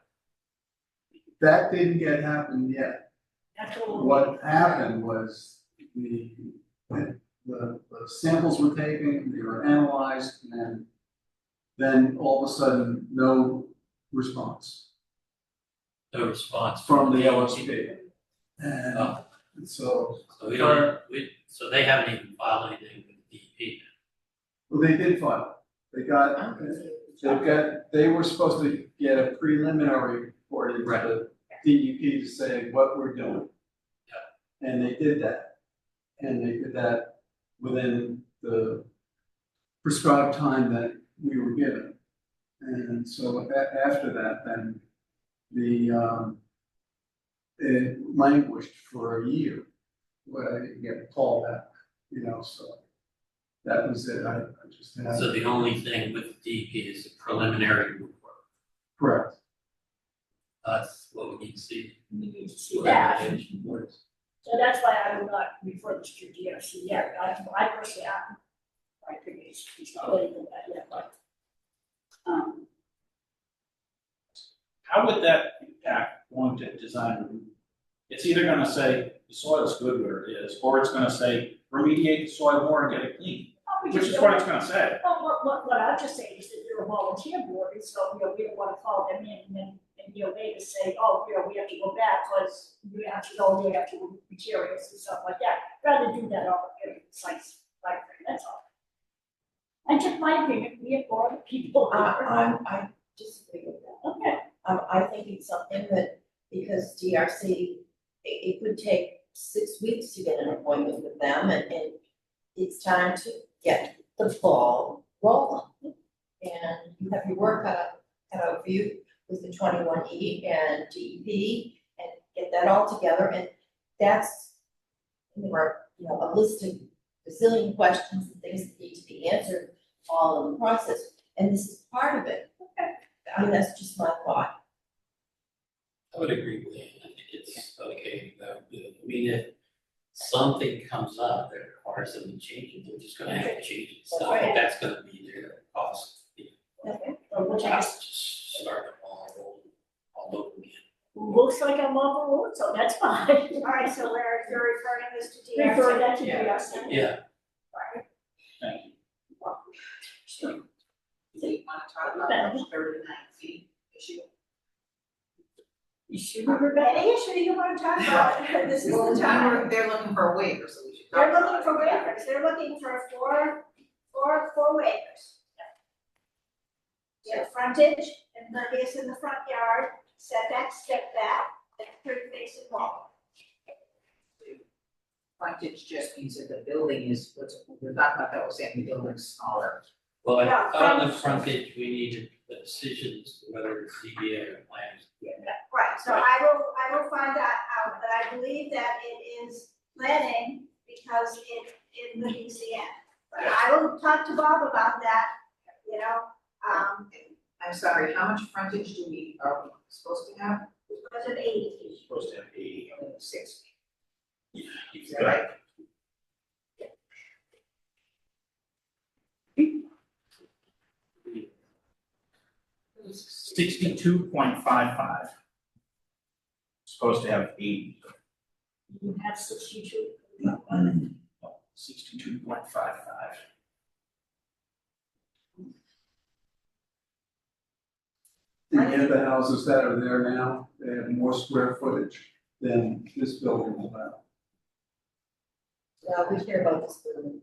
That didn't happen yet. That's all. What happened was the samples were taken, they were analyzed, and then all of a sudden, no response No response from the DEP. LSP. And Oh, so, so so they haven't even filed anything with the DEP. well, they did file. They were supposed to get a preliminary report into Right. the DEP to say what we're doing. And they did that. And they did that within the prescribed time that we were given. And so after that, then it languished for a year, where I didn't get a call back, so that was it. I just had. So the only thing with DEP is a preliminary report. Correct. That's what we need to see. We need to see that. Recommendation reports. So that's why I will not refer this to DRC yet. I personally, I think it's not ready for that yet, but. How would that impact going to design review? It's either gonna say the soil's good where it is, or it's gonna say remediate the soil more and get it clean, which is what it's gonna say. Well, what I'm just saying is that they're a volunteer board, and so, we don't wanna call them in and then, they just say, oh, we have to go back, cause we have to go, we have to remove materials and stuff like that. Rather do that on a very precise, like, that's all. And just my opinion, we have more people. I disagree with that. Okay, I think it's something that, because DRC, it could take 6 weeks to get an appointment with them, and it's time to get the ball rolling. And you have your work cut out for you with the 21E and DEP, and get that all together, and that's, there are, a list of bazillion questions and things that need to be answered all in the process, and this is part of it. Okay. I mean, that's just my thought. I would agree with Ann. I think it's okay to go do it. I mean, if something comes up that requires them to change it, they're just gonna have to change it. So I think that's gonna be their cost. okay, so we'll Not just, just start it all over again. looks like I'm on the road, so that's fine. All right, so you're referring this to DRC? Refer that to Yeah. DRC. Yeah, Thank you. So you wanna talk about the 39 feet issue? You should remember that. Any issue you wanna talk about, this is the time. They're looking for a waiver, so we should talk They're about looking for waivers, they're looking for four waivers. Yeah, frontage, impervious in the front yard, setback, step back, and third facing wall. Frontage just means that the building is, we're talking about that, we're saying the building's smaller. well, Yeah, I thought on the frontage, we needed the decisions, whether it's ZBA or plans. Right, so I will find that out, but I believe that it is planning because it's in the DCN. But I will talk to Bob about that, I'm sorry, how much frontage are we supposed to have? it was an 80 feet. You're supposed to have 80. 6 feet. You've Is that got right? 62.55. Supposed to have 80. You have 62. 62.55. The other houses that are there now, they have more square footage than this building will have. Yeah, we care about this building.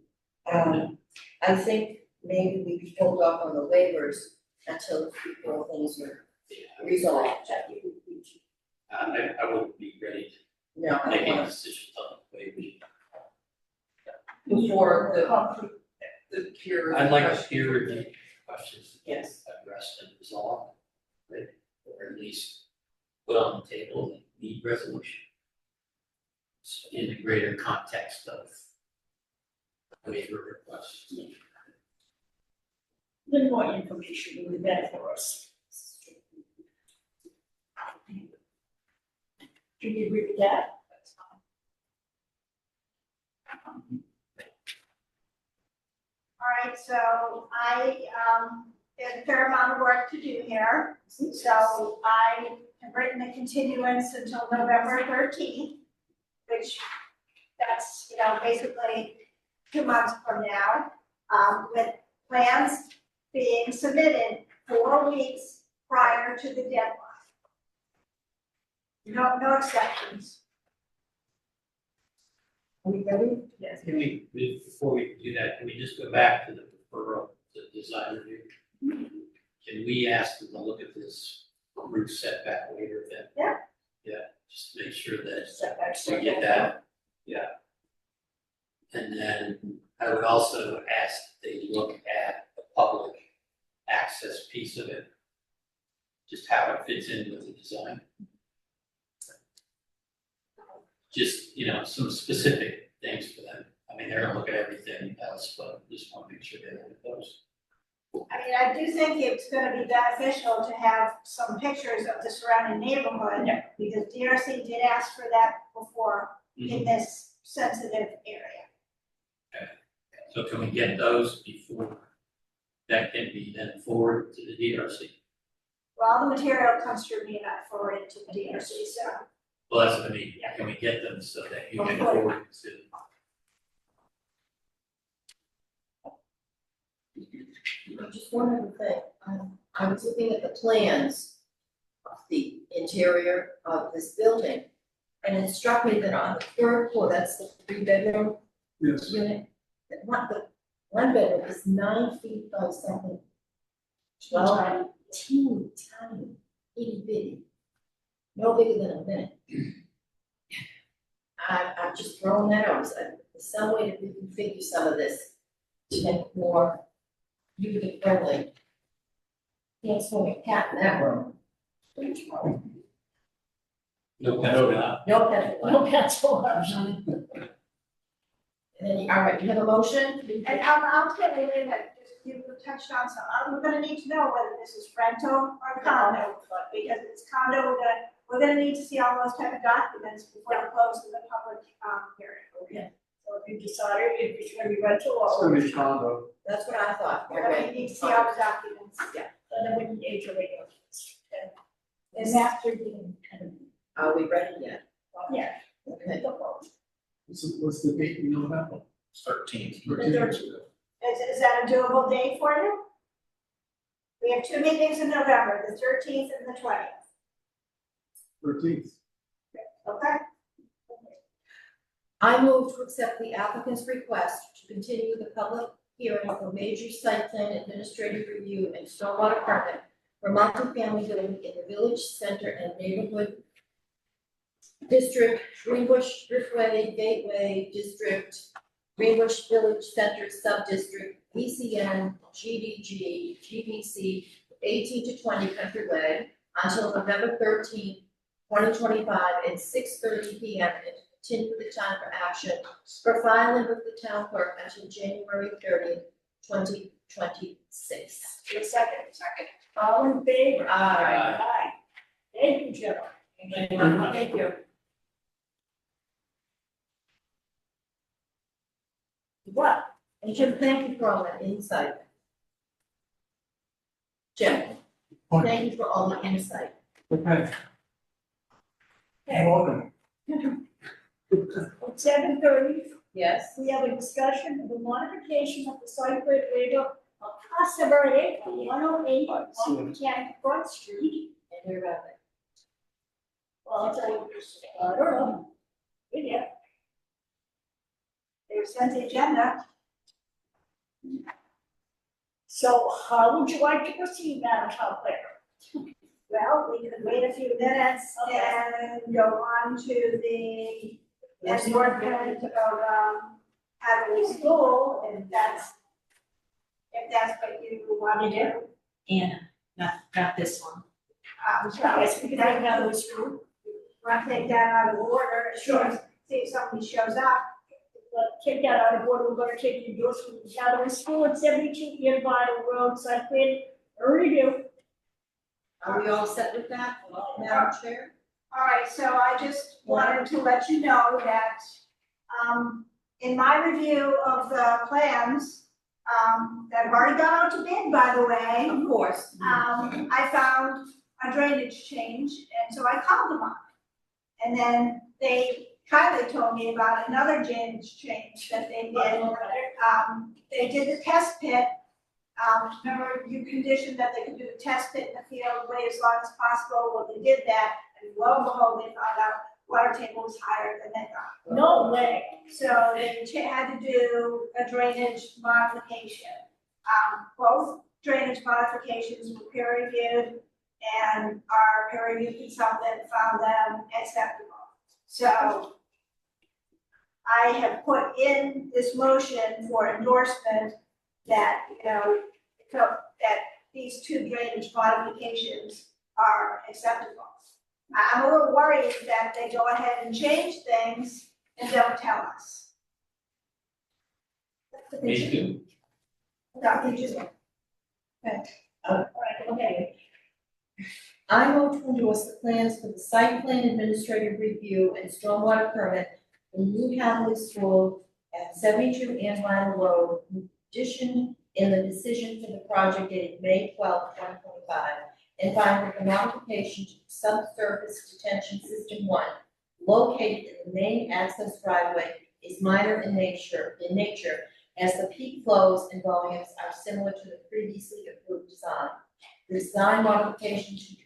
I think maybe we could hold off on the waivers until before things are resolved. I wouldn't be ready No, to I make any want decisions on the way we. before the cure. I'd like to hear the questions Yes. addressed and resolved, right? Or at least put on the table and need resolution. So in the greater context of waiver requests. Little more information would be better for us. Do you agree with that? All right, so there's a fair amount of work to do here. So I have written a continuance until November 13th, which that's, basically 2 months from now, with plans being submitted 4 weeks prior to the deadline. No exceptions. Are we ready? Yes. Can we, before we do that, can we just go back to the referral to design review? Can we ask them to look at this roof setback waiver then? Yeah. Yeah, just to make sure that Setbacks. we get that, yeah. And then I would also ask that they look at the public access piece of it. Just how it fits in with the design. Just, some specific things for them. I mean, they're gonna look at everything else, but just wanna make sure they look at those. I mean, I do think it's gonna be beneficial to have some pictures of the surrounding neighborhood. Yeah. Because DRC did ask for that before in this sensitive area. So can we get those before that can be then forwarded to the DRC? Well, the material comes through me and I forward it to the DRC, so. Well, that's what I mean, can we get them so that you can forward it to? Just one other thing, I was looking at the plans of the interior of this building, and it struck me that on the 3rd floor, that's the 3-bedroom Yes, unit, that the 1 bedroom is 9 feet by something. 12, teeny tiny, itty bitty, no bigger than a minute. I'm just throwing that out, there's some way to reconfigure some of this to make it more user friendly. Can't swing a cat in that room. No, no. No pet. No pets allowed. And then, all right, you have a motion? And I'll tell you later, just you touched on some, we're gonna need to know whether this is rental or condo. Because if it's condo, we're gonna need to see all those type of documents before we close the public, hearing. So if you decided if it's gonna be rental it's or. gonna be condo. That's what I thought, We're gonna need to see all the documents. And then we can age your regulations. And after you kind of. are we ready yet? Yeah. Okay. What's the date, you know that? 13th. Is that a doable date for you? We have 2 meetings in November, the 13th and the 20th, 13th. okay? I move to accept the applicant's request to continue the public hearing for major site plan administrative review and stormwater permit for multifamily building in the village center and neighborhood district, Greenbush Driftway Gateway District, Greenbush Village Center Sub-District, VCN, GDG, GBC, 18 to 20 Country Way, until November 13th, 2025, at 6:30 p.m. and continue the time for action for filing with the town clerk until January 30th, 2026. Your second. All in favor? Aye. Aye. Thank you, Jill. Thank you. What? And Jim, thank you for all that insight. Jim, thank you for all the insight. Okay. You're welcome. At 7:30, Yes, we have a discussion of the modification of the site plan waiver of Casa Verde, 108, 110 Front Street. and we're about that. Well, it's a, I don't know. Yeah. They sent the agenda. So how would you like to proceed, Madam Town Planner? Well, we could wait a few minutes Okay. and go on to the endorsement of, Hadley School, if that's what you want to do. Anna, not this one. So I guess we can take that as true. Want to take that out of order, Sure. see if somebody shows up. But take that out of order, we're gonna take the endorsement of Hadley School at 72 Ian Vinyl Road, site plan review. Are we all set with that, Madam Chair? All right, so I just wanted to let you know that, in my review of the plans, that have already gone out to bid, by the way, Of course. I found a drainage change, and so I called them up. And then they kindly told me about another drainage change that they did. They did the test pit. Remember, you conditioned that they could do the test pit in the field, wait as long as possible. Well, they did that, and lo and behold, they found out water table was higher than they thought. No way. So they had to do a drainage modification. Both drainage modifications were peer reviewed, and our peer review consultant found them acceptable. So I have put in this motion for endorsement that, so that these two drainage modifications are acceptable. I'm a little worried that they go ahead and change things and don't tell us. Me too. Dr. Giselle. All right, okay. I move to endorse the plans for the site plan administrative review and stormwater permit for New Hadley School at 72 Ann Vinyl Road, addition in the decision for the project dated May 12, 2025, and find that the modification to subsurface detention system 1 located in the main access driveway is minor in nature, as the peak flows and volumes are similar to the previously approved design. The design modification to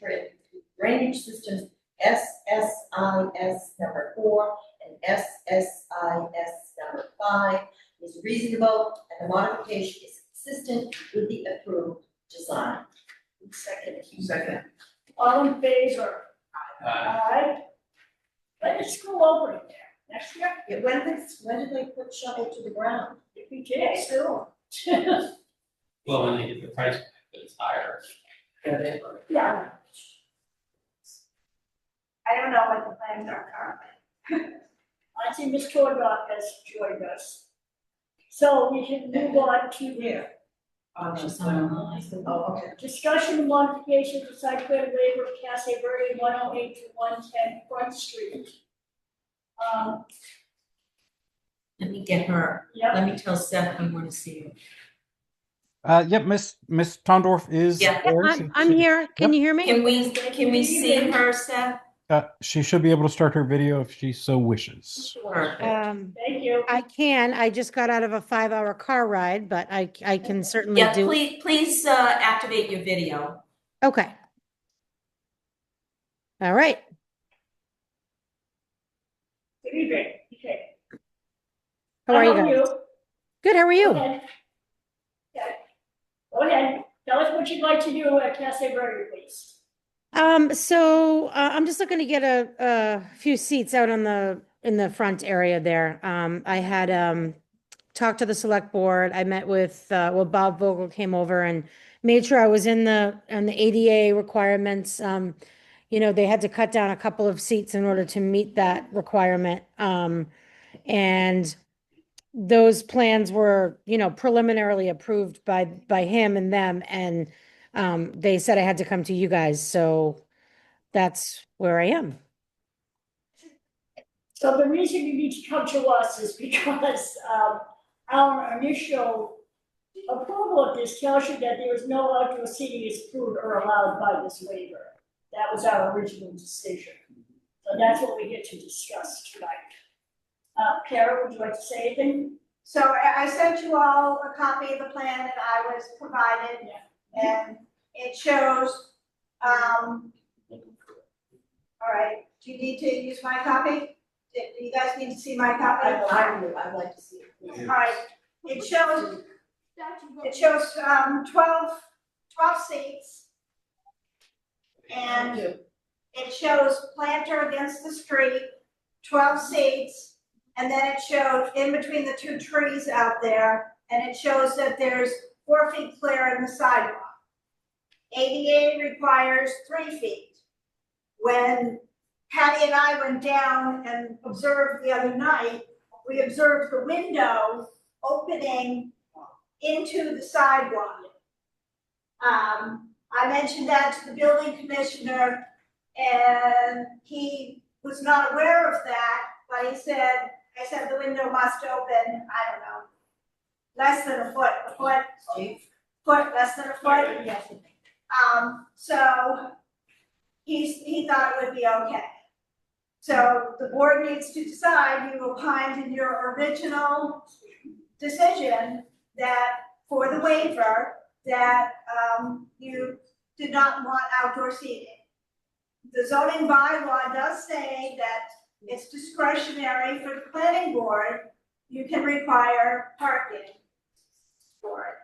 drainage systems SSIS number 4 and SSIS number 5 is reasonable, and the modification is consistent with the approved design. Second. All in favor? Uh, Alright. When is school opening there? Next year? Yeah, when did they put shovel to the ground? If we did, soon. well, when they get the price, back, but it's higher. Yeah. I don't know what the plans are currently. I see Ms. Tordock has joined us. So we can move on to Where? She's not online. Oh, okay. discussion and modification to site plan waiver of Casa Verde 108 to 110 Front Street. Let me get her, Yep, let me tell Seth I want to see her. Yep, Miss Tondorf is Yeah. there. I'm here. Can you hear me? Can we see her, Seth? She should be able to start her video if she so wishes. Perfect. thank you. I can. I just got out of a 5-hour car ride, but I can certainly Yeah, do. please activate your video. Okay. All right. Good evening. Okay. How are you guys? Good. How are you? Okay. Okay. Go ahead. Tell us what you'd like to do at Casa Verde, please. So I'm just looking to get a few seats out on in the front area there. I had talked to the select board. I met with Bob Vogel came over and made sure I was in the ADA requirements. They had to cut down a couple of seats in order to meet that requirement. And those plans were, preliminarily approved by him and them, and they said I had to come to you guys, so that's where I am. So the reason you need to come to us is because our initial approval of this tells you that there is no outdoor seating is approved or allowed by this waiver. That was our original decision. So that's what we're here to discuss tonight. Kara, would you like to say anything? So I sent you all a copy of the plan that I was provided, and it shows, all right, do you need to use my copy? Do you guys need to see my copy? I'd like to see it. All right, it shows 12 seats, and it shows planter against the street, 12 seats, and then it showed in between the two trees out there, and it shows that there's 4 feet clear in the sidewalk. ADA requires 3 feet. When Patty and I went down and observed the other night, we observed the window opening into the sidewalk. I mentioned that to the building commissioner, and he was not aware of that, but I said the window must open, I don't know, less than a foot, less than a foot. So he thought it would be okay. So the board needs to decide, you opined in your original decision that for the waiver, that you did not want outdoor seating. The zoning bylaw does say that it's discretionary for the planning board, you can require parking for it.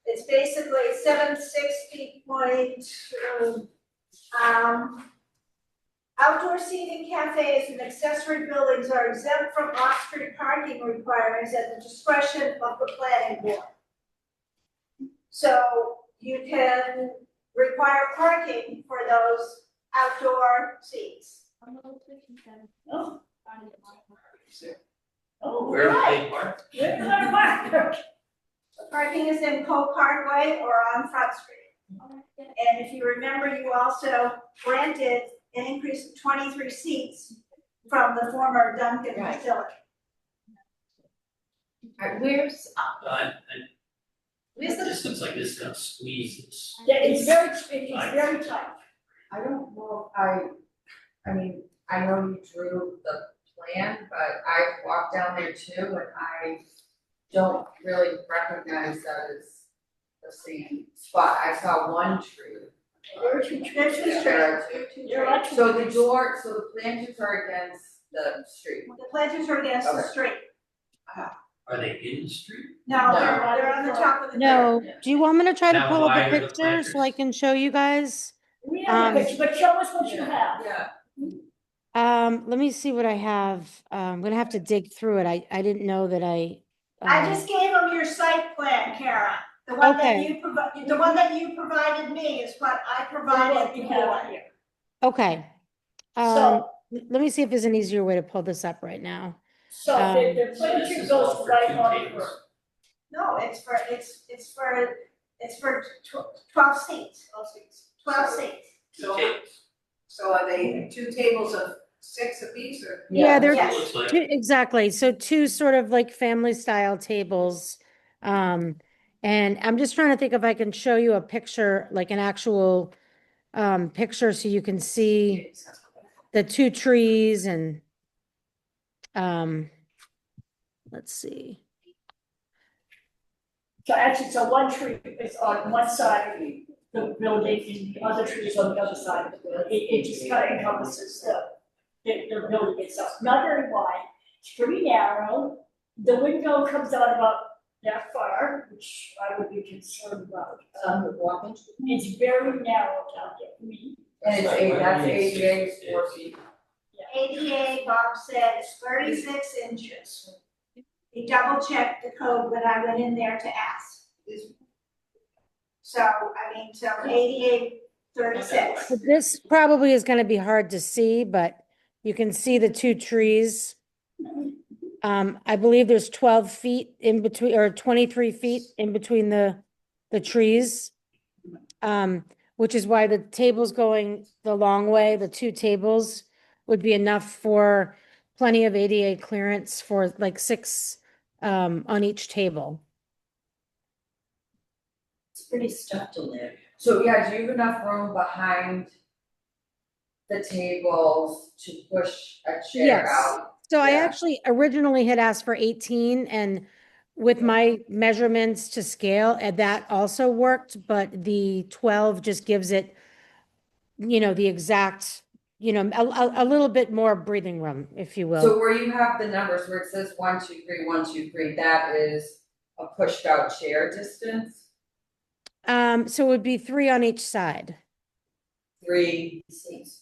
It's basically 760 point, outdoor seating, cafes, and accessory buildings are exempt from off-street parking requirements at the discretion of the planning board. So you can require parking for those outdoor seats. Oh. Where are right. they parked? Where's our marker? Parking is in Cole Parkway or on Front Street. And if you remember, you also granted an increase of 23 seats from the former Duncan Right. facility. Alright, where's It just looks like this is gonna squeeze this. Yeah, it's very tight. I don't know, I mean, I know you drew the plan, but I walked down there too, and I don't really recognize that as the same spot. I saw one tree. There are two There's two trees. There are two. There are two So the trees. door, so the planters are against the street. The planters are against the Okay. street. Are they in the street? No, No. they're on the top of the. No, Yeah. do you want me to try to Now, pull up why a are the picture so I planters? can show you guys? Yeah, but show us what you have. Yeah. Let me see what I have. I'm gonna have to dig through it. I didn't know that I. I just gave them your site plan, Kara. The one that Okay. you provided me is what I provided What the you have board. here. Okay. So- Let me see if there's an easier way to pull this up right now. So the So this furniture is all goes for right two on the tables. curb. No, it's for 12 seats. 12 seats. Two tables. So are they 2 tables of 6 apiece or? Yeah, they're That's what it looks like. exactly. So two sort of like family style tables. And I'm just trying to think if I can show you a picture, like an actual picture so you can see the two trees and let's see. So actually, so one tree is on one side of the building and the other tree is on the other side of the building. It just kind of encompasses the building itself. Not very wide, it's pretty narrow. The window comes out about that far, which I would be concerned about. The walking. It's very narrow down there. And it's that's ADA is 4 feet. ADA, Bob said, is 36 inches. He double checked the code when I went in there to ask. So, so ADA 36. So this probably is gonna be hard to see, but you can see the two trees. I believe there's 12 feet in between, or 23 feet in between the trees. Which is why the tables going the long way, the two tables would be enough for plenty of ADA clearance for like 6 on each table. It's pretty stuffed in there. So yeah, do you have enough room behind the tables to push a chair Yes. out? So I Yeah. actually originally had asked for 18 and with my measurements to scale, and that also worked, but the 12 just gives it, the exact, a little bit more breathing room, if you will. So where you have the numbers where it says 1, 2, 3, 1, 2, 3, that is a pushed out chair distance, So it would be 3 on each side. 3 seats.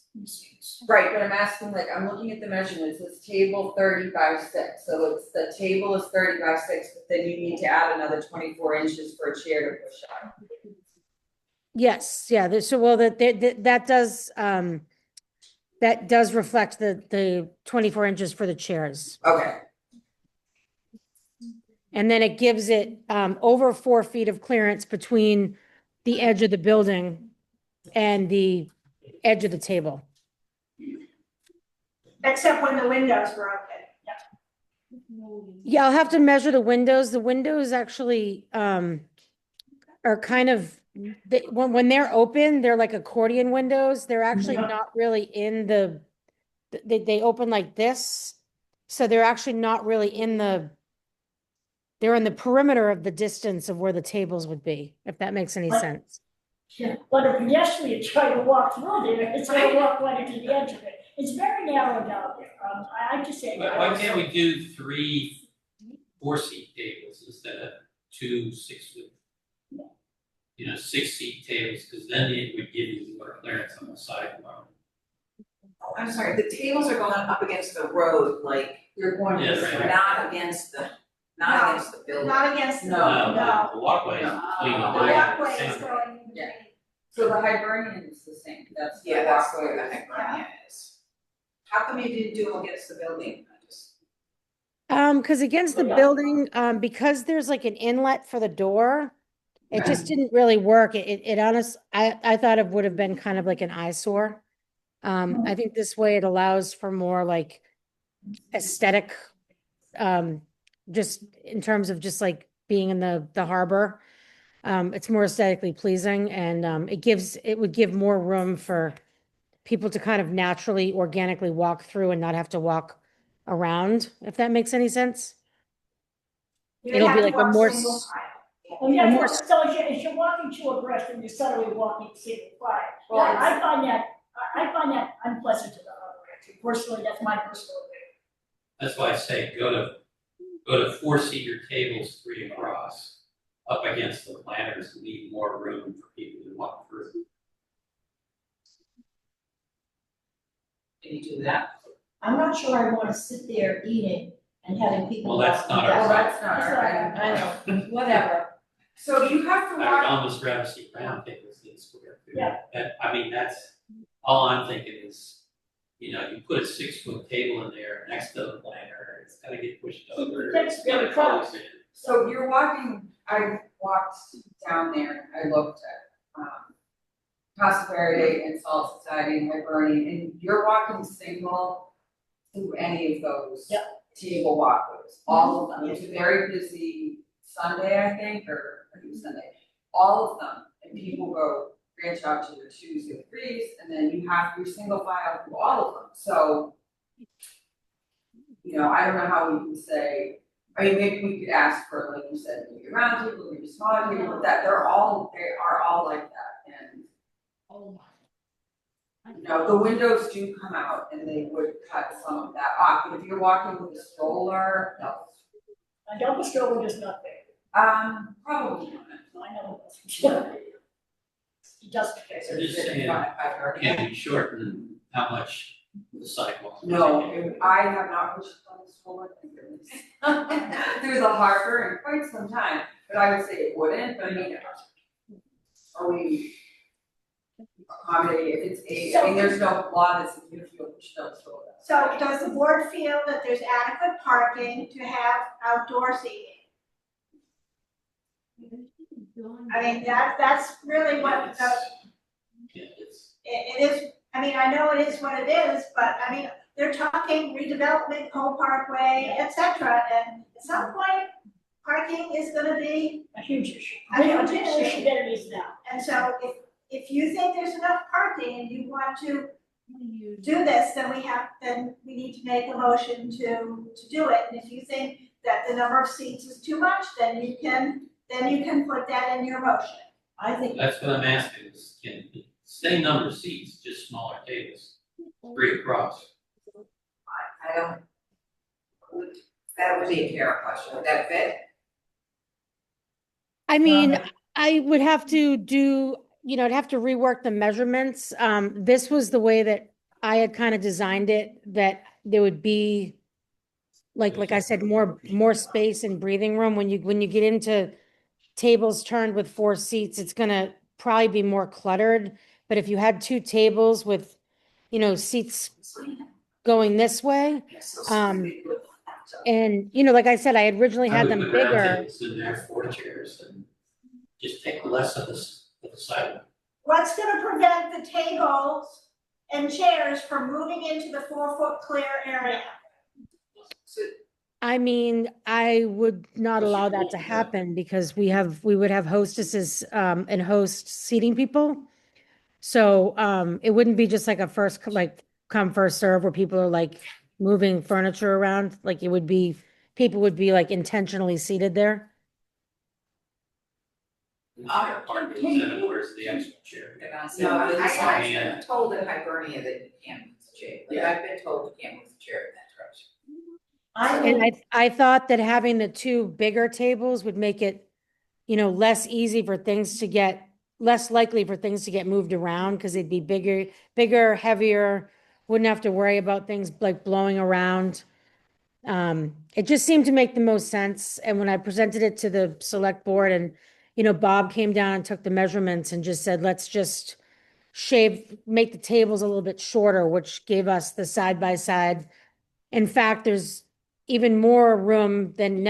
Right, but I'm asking, like, I'm looking at the measurements, it's table 30 by 6, so it's, the table is 30 by 6, but then you need to add another 24 inches for a chair to push out. Yes, yeah, so well, that does reflect the 24 inches for the chairs. Okay, And then it gives it over 4 feet of clearance between the edge of the building and the edge of the table. Except when the windows were open. Yeah, I'll have to measure the windows. The windows actually are kind of, when they're open, they're like accordion windows. They're actually not really in they open like this. So they're actually not really they're in the perimeter of the distance of where the tables would be, if that makes any What? sense. Yeah, but a pedestrian trying to walk through there, it's gonna walk right into the edge of it. It's very narrow down there. I have to say. Why can't we do 3 4-seat tables instead of 2 6-foot? 6-seat tables, because then it would give you more clearance on the sidewalk. Oh, I'm sorry, the tables are going up against the road, like, you're going Yeah, to right. not against the building. Not against the, No, no. The walkway is No. between the The building and walkway the is center. going in between. Yeah. So the Hibernian is the same, that's the Yeah, that's walkway. where the Hibernian is. How come you didn't do them against the building? I just, Because against the building, because there's like an inlet for the door, it just didn't really work. I thought it would have been kind of like an eyesore. I think this way it allows for more like aesthetic, just in terms of just like being in the harbor. It's more aesthetically pleasing and it would give more room for people to kind of naturally, organically walk through and not have to walk around, if that makes any sense. You It'll have be to like a walk more single s- file. Oh, yeah, more so as you're walking two abreast and you're suddenly walking single file. Well, Yeah, I find that unpleasant to the harbor, actually. Personally, that's my personal opinion. That's why I say go to 4-seater tables 3 across, up against the planters, to leave more room for people to walk through. can you do that? I'm not sure I wanna sit there eating and having people. Well, that's walk not through our that. Well, that's not That's our, not I know, whatever. So you have to I would walk, almost rather see round tables than square. Yeah. That's, all I'm thinking is, you put a 6-foot table in there next to the planter, it's gotta get pushed over, That's it's gotta very close. close in. so you're walking, I walked down there, I looked at, Casa Verde and Salt Society and Hibernian, and you're walking single through any of those. Yep. Table walkways, all of them, it's a very busy Sunday, I think, or I think it was Sunday, all of them, and people go branch out to their 2s and 3s, and then you have your single file through all of them, so. I don't know how we can say, I mean, maybe we could ask for, like you said, maybe a round table, maybe a smaller table, but they are all like that, and. The windows do come out and they would cut some of that off, but if you're walking with a stroller, no. A double stroller is not there. Probably not. I know it doesn't. It doesn't. I'm just saying, can we shorten how much the sidewalk? No, I have not pushed on the stroller, thank goodness. Through the harbor in quite some time, but I would say it wouldn't, but I mean, are we accommodating, if it's I mean, there's no law that says you have to push on the stroller. So does the board feel that there's adequate parking to have outdoor seating? I mean, that's really what the, Yeah, it's, it is, I mean, I know it is what it is, but I mean, they're talking redevelopment, Cole Parkway, et cetera, and at some point, parking is gonna be, A huge issue. A huge A bigger issue. issue than it is now. and so if you think there's enough parking and you want to do this, then we need to make a motion to do it. And if you think that the number of seats is too much, then you can put that in your motion. I think. That's what I'm asking, is can, same number of seats, just smaller tables, 3 across. I don't, that would be a Kara question, would that fit? I mean, I would have to do, I'd have to rework the measurements. This was the way that I had kind of designed it, that there would be, like I said, more space and breathing room. When you get into tables turned with 4 seats, it's gonna probably be more cluttered. But if you had 2 tables with, seats going this way, and, like I said, I had originally had them I would put round bigger. tables in there, 4 chairs, and just take less of the sidewalk. What's gonna prevent the tables and chairs from moving into the 4-foot clear area? I mean, I would not allow that to happen because we would have hostesses, and host seating people. So, it wouldn't be just like a first, like, come, first serve where people are like moving furniture around. Like it would be, people would be like intentionally seated there. Part of the where's the extra chair? No, I Yeah. was told in Hibernia that you can't move the chair, like I've been told you can't move the chair in that direction. And I thought that having the 2 bigger tables would make it, less easy for things to get, less likely for things to get moved around because they'd be bigger, heavier, wouldn't have to worry about things like blowing around. It just seemed to make the most sense. And when I presented it to the select board and, Bob came down and took the measurements and just said, let's just make the tables a little bit shorter, which gave us the side by side. In fact, there's even more room than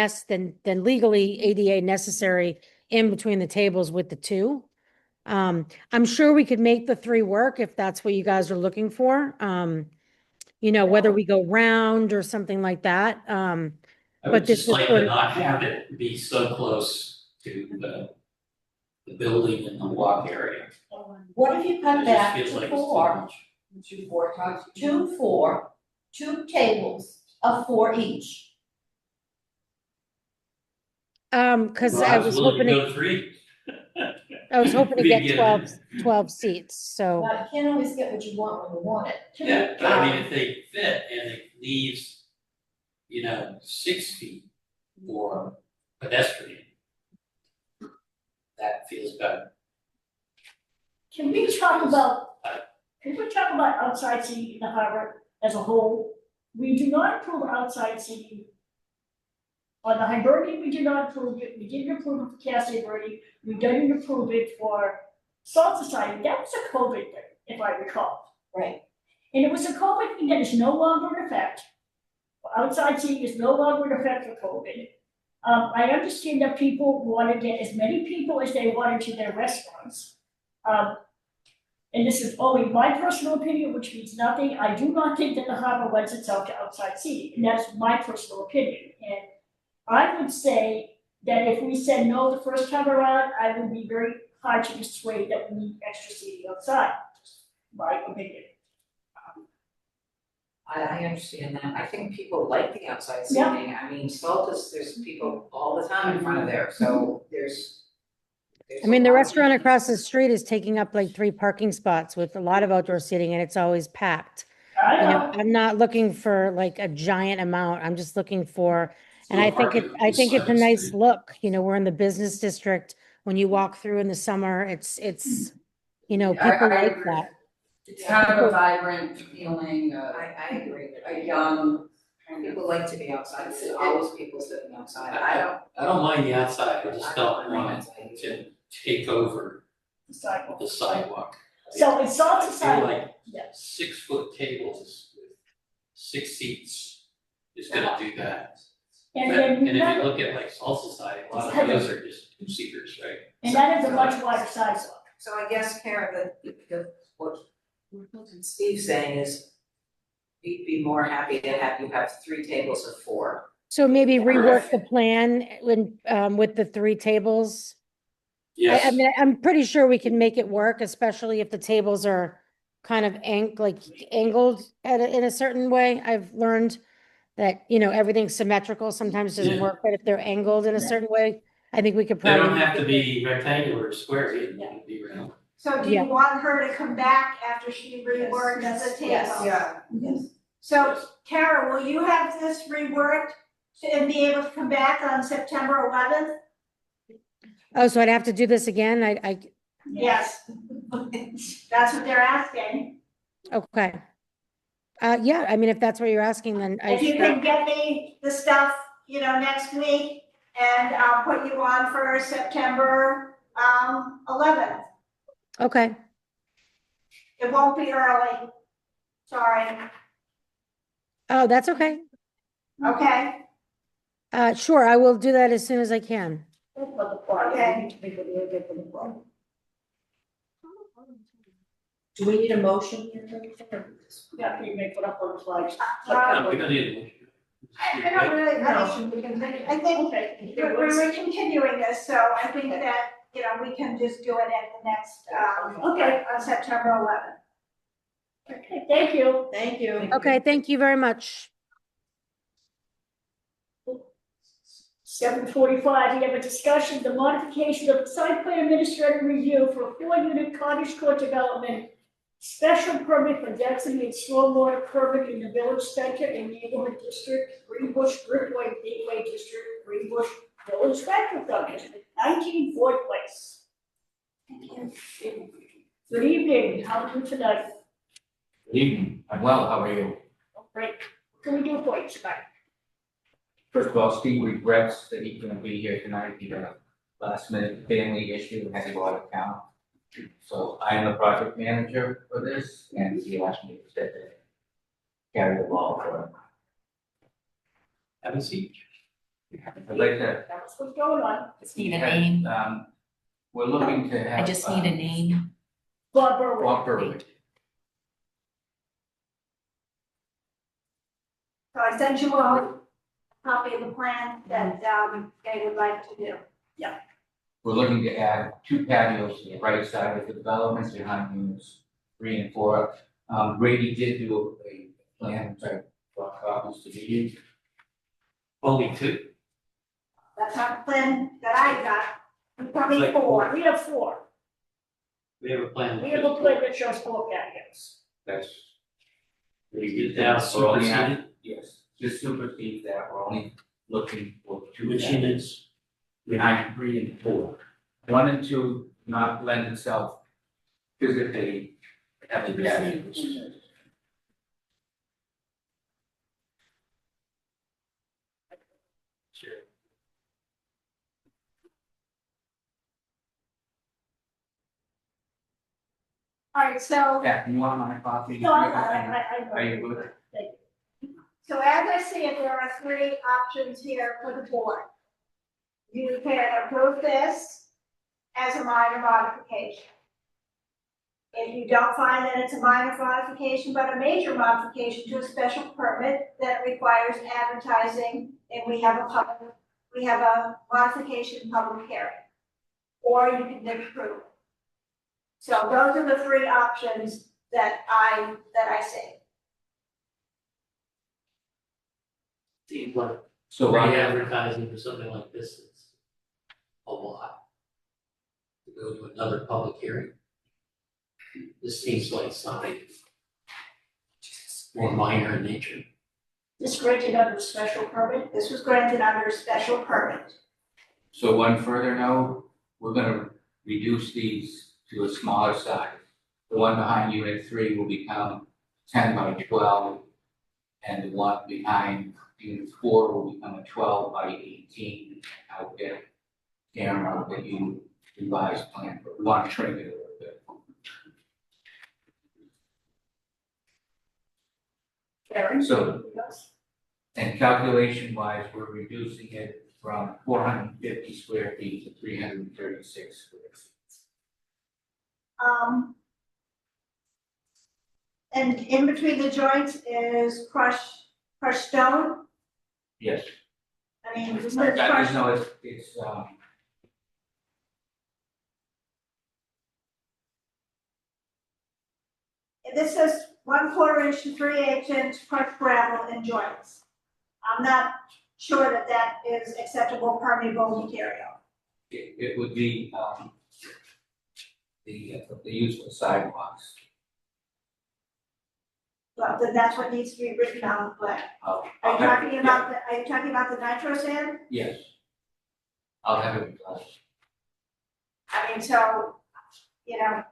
legally ADA necessary in between the tables with the 2. I'm sure we could make the 3 work if that's what you guys are looking for. Whether we go round or something like that. I But would this just is like sort to of- not have it be so close to the building and the walk area. What if you cut It just back feels to like it's too 4, much. 2 tables of 4 each? Cause Well, I was willing hoping to to, go 3. to We get get 12 seats, so. Now, you can't always get what you want when you want it. Yeah, but I mean, if they fit and it leaves, 6 feet for pedestrian, that feels better. Can we talk about outside seating in the harbor as a whole? We do not approve outside seating. On the Hibernian, we do not approve it, we didn't approve it for Cassie Verde, we didn't approve it for Salt Society, that was a COVID thing, if I recall. Right. And it was a COVID thing that is no longer in effect. Outside seating is no longer in effect for COVID. I understand that people want to get as many people as they want into their restaurants. And this is only my personal opinion, which means nothing. I do not think that the harbor lends itself to outside seating, and that's my personal opinion. And I would say that if we said no the first time around, I would be very hard to persuade that we need extra seating outside. Just my opinion. I understand that, I think people like the outside Yeah. seating, I mean, there's people all the time in front of there, so there's I mean, the a lot of restaurant people. across the street is taking up like 3 parking spots with a lot of outdoor seating and it's always packed. I know. I'm not looking for like a giant amount. I'm just looking for, and I think Parking it's a on nice Street. look, we're in the business district. When you walk through in the summer, it's, people I like agree. that. It's kind of a vibrant feeling, I agree, a young, people like to be outside, there's always people sitting outside, I I don't mind the outside, I just don't don't want it to take over Sidewalk. the sidewalk. So it's Salt I feel Society, like yes. 6-foot tables with 6 seats is gonna do that. And And then if you remember, look at like Salsa Society, a lot of those are just 2-seaters, right? and that is a much wider sidewalk. So I guess, Karen, what Steve's saying is, we'd be more happy to have you have 3 tables of 4. So maybe rework Correct. the plan with the 3 tables. I Yes, mean, I'm pretty sure we can make it work, especially if the tables are kind of angled in a certain way. I've learned that, you know, everything symmetrical sometimes doesn't Yeah. work, but if they're angled in a certain way, I think we could They probably. don't have to be rectangular or square, they can be round. So do you Yeah. want her to come back after she reworks the table? Yes. Yeah. Yes. So Tara, will you have this reworked and be able to come back on September 11th? Oh, so I'd have to do this again? I, Yes. That's what they're asking. okay. Yeah, I mean, if that's what you're asking, then If you can get me the stuff, you know, next week, and I'll put you on for September 11th. Okay, It won't be early. Sorry. oh, that's okay. Okay? Sure, I will do that as soon as I can. Okay. Do we need a motion here? Yeah, you may put up on the slides. No, we don't need I don't really, I think Okay. we're continuing this, so I think that, you know, we can just do it at the next, Okay. on September 11th. Okay, thank you. Thank you. Okay, thank you very much. 7:45, we have a discussion, the modification of the site plan administrative review for a 4-unit cottage court development. Special permit for density and stormwater permit in the village center and neighborhood district, Greenbush, Driftway, Gateway District, Greenbush, Village Factor District, 19 Ford Place. Good evening, how are you tonight? Good evening, I'm well, how are you? Great, what can we do for you tonight? First of all, Steve regrets that he couldn't be here tonight, he had a last minute family issue and had to go out of town. So I am the project manager for this, and he asked me to step in, carry the ball for him. Have a seat. I'd like to. That's what's going on. Just need a name. We're looking to have. I just need a name. Bob Berwick. Bob Berwick. So I sent you all a copy of the plan that, they would like to do. We're looking to add 2 patios to the right side of the development behind units 3 and 4. Brady did do a plan, which I brought copies to you. Only 2? That's not the plan that I got, probably Like 4. We have 4. We have a plan. We have a plan that shows 4 patios. That's. Is that superseded? Yes, just supersede that, we're only looking for 2. Which units? Behind 3 and 4. 1 and 2 not lend itself physically having patios. Sure. All right, so, Yeah, you want my copy? No, I Are you good? so as I see it, there are 3 options here for the board. You can approve this as a minor modification. If you don't find that it's a minor modification, but a major modification to a special permit that requires advertising, and we have a modification public hearing. Or you can disapprove. So those are the 3 options that I see. So Re-advertising for something like this is a lot. To go to another public hearing. This seems like something more minor in nature. This granted under a special permit. This was granted under a special permit. So one further note, we're gonna reduce these to a smaller size. The one behind unit 3 will become 10 by 12, and the one behind unit 4 will become a 12 by 18. I'll get camera that you revised plan, but we want to shrink it a little bit. Karen? So- And calculation wise, we're reducing it from 450 square feet to 336 square feet. And in between the joints is crushed stone. Yes. I mean, this is That crushed. is, no, it's this says 1/4 inch to 3/8 inch crushed gravel and joints. I'm not sure that that is acceptable permeable material. It would be, the use of sidewalks. Well, then that's what needs to be written on the plan. I'll Are you have it- talking about the, are you talking about the nitro sand? Yes. I'll have it, I mean, so, you know.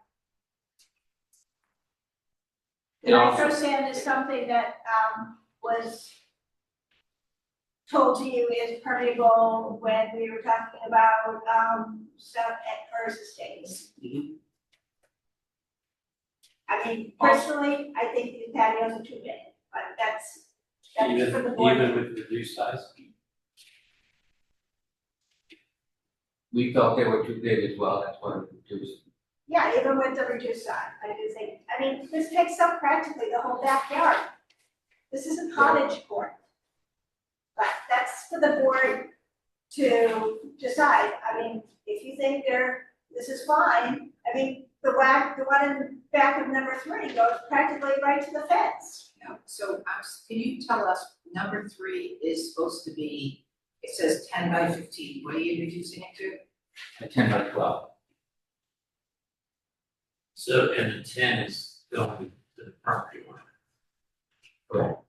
The And also- nitro sand is something that, was told to you is permeable when we were talking about, stuff at First Estates. Mhm. I mean, personally, I think the patios are too big, but that's for the board. Even with reduced size? we felt they were too big as well, that's why we reduced. Yeah, even with the reduced size, I do think, I mean, this takes up practically the whole backyard. This is a cottage court. But that's for the board to decide, I mean, if you think this is fine, I mean, the one in back of number 3 goes practically right to the fence. No, so can you tell us, number 3 is supposed to be, it says 10 by 15, what are you reducing it to? A 10 by 12. So, and the 10 is going to the property line. Correct.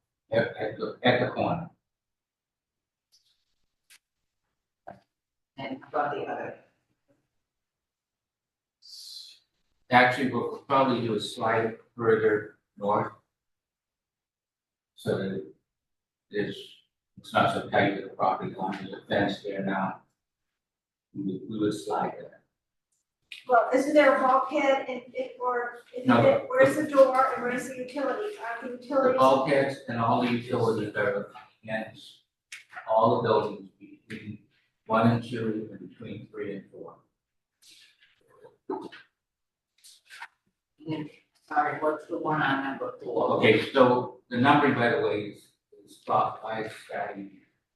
At the corner. And about the other? Actually, what we'll probably do is slide it further north. So that it's not so tight to the property line, there's a fence there now. We would slide that. Well, isn't there a bulkhead or No. where's the door and where's the utilities? Are the The utilities? bulkheads and all the utilities are against all the buildings between 1 and 2 and between 3 and 4. Sorry, what's the one on number 4? Okay, so the numbering, by the way, is top by starting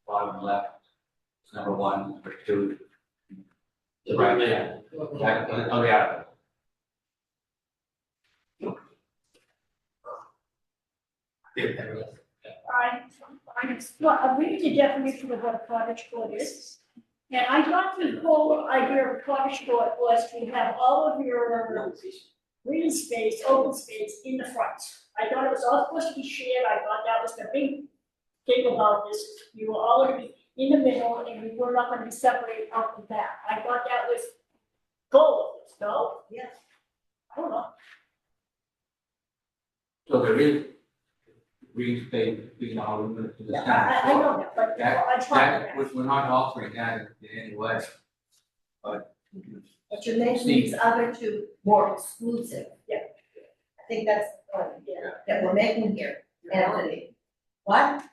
bottom left. It's number 1, number 2. The Right, right yeah. hand. Oh, yeah. Well, I'm reading the definition of what a cottage court is. And I thought the whole idea of a cottage court was to have all of your green space, open space in the front. I thought it was all supposed to be shared, I thought that was the big thing about this, you were all gonna be in the middle and we were not gonna be separated out the back. I thought that was goal of this, no? Yes. I don't know. So there is green space between all of them to the Yeah, center. I know that, but I tried That, that. we're not altering that in any way. But But you're making these other two more exclusive. Yeah. I think that's the point, Yeah. that we're making here. Amenity. What?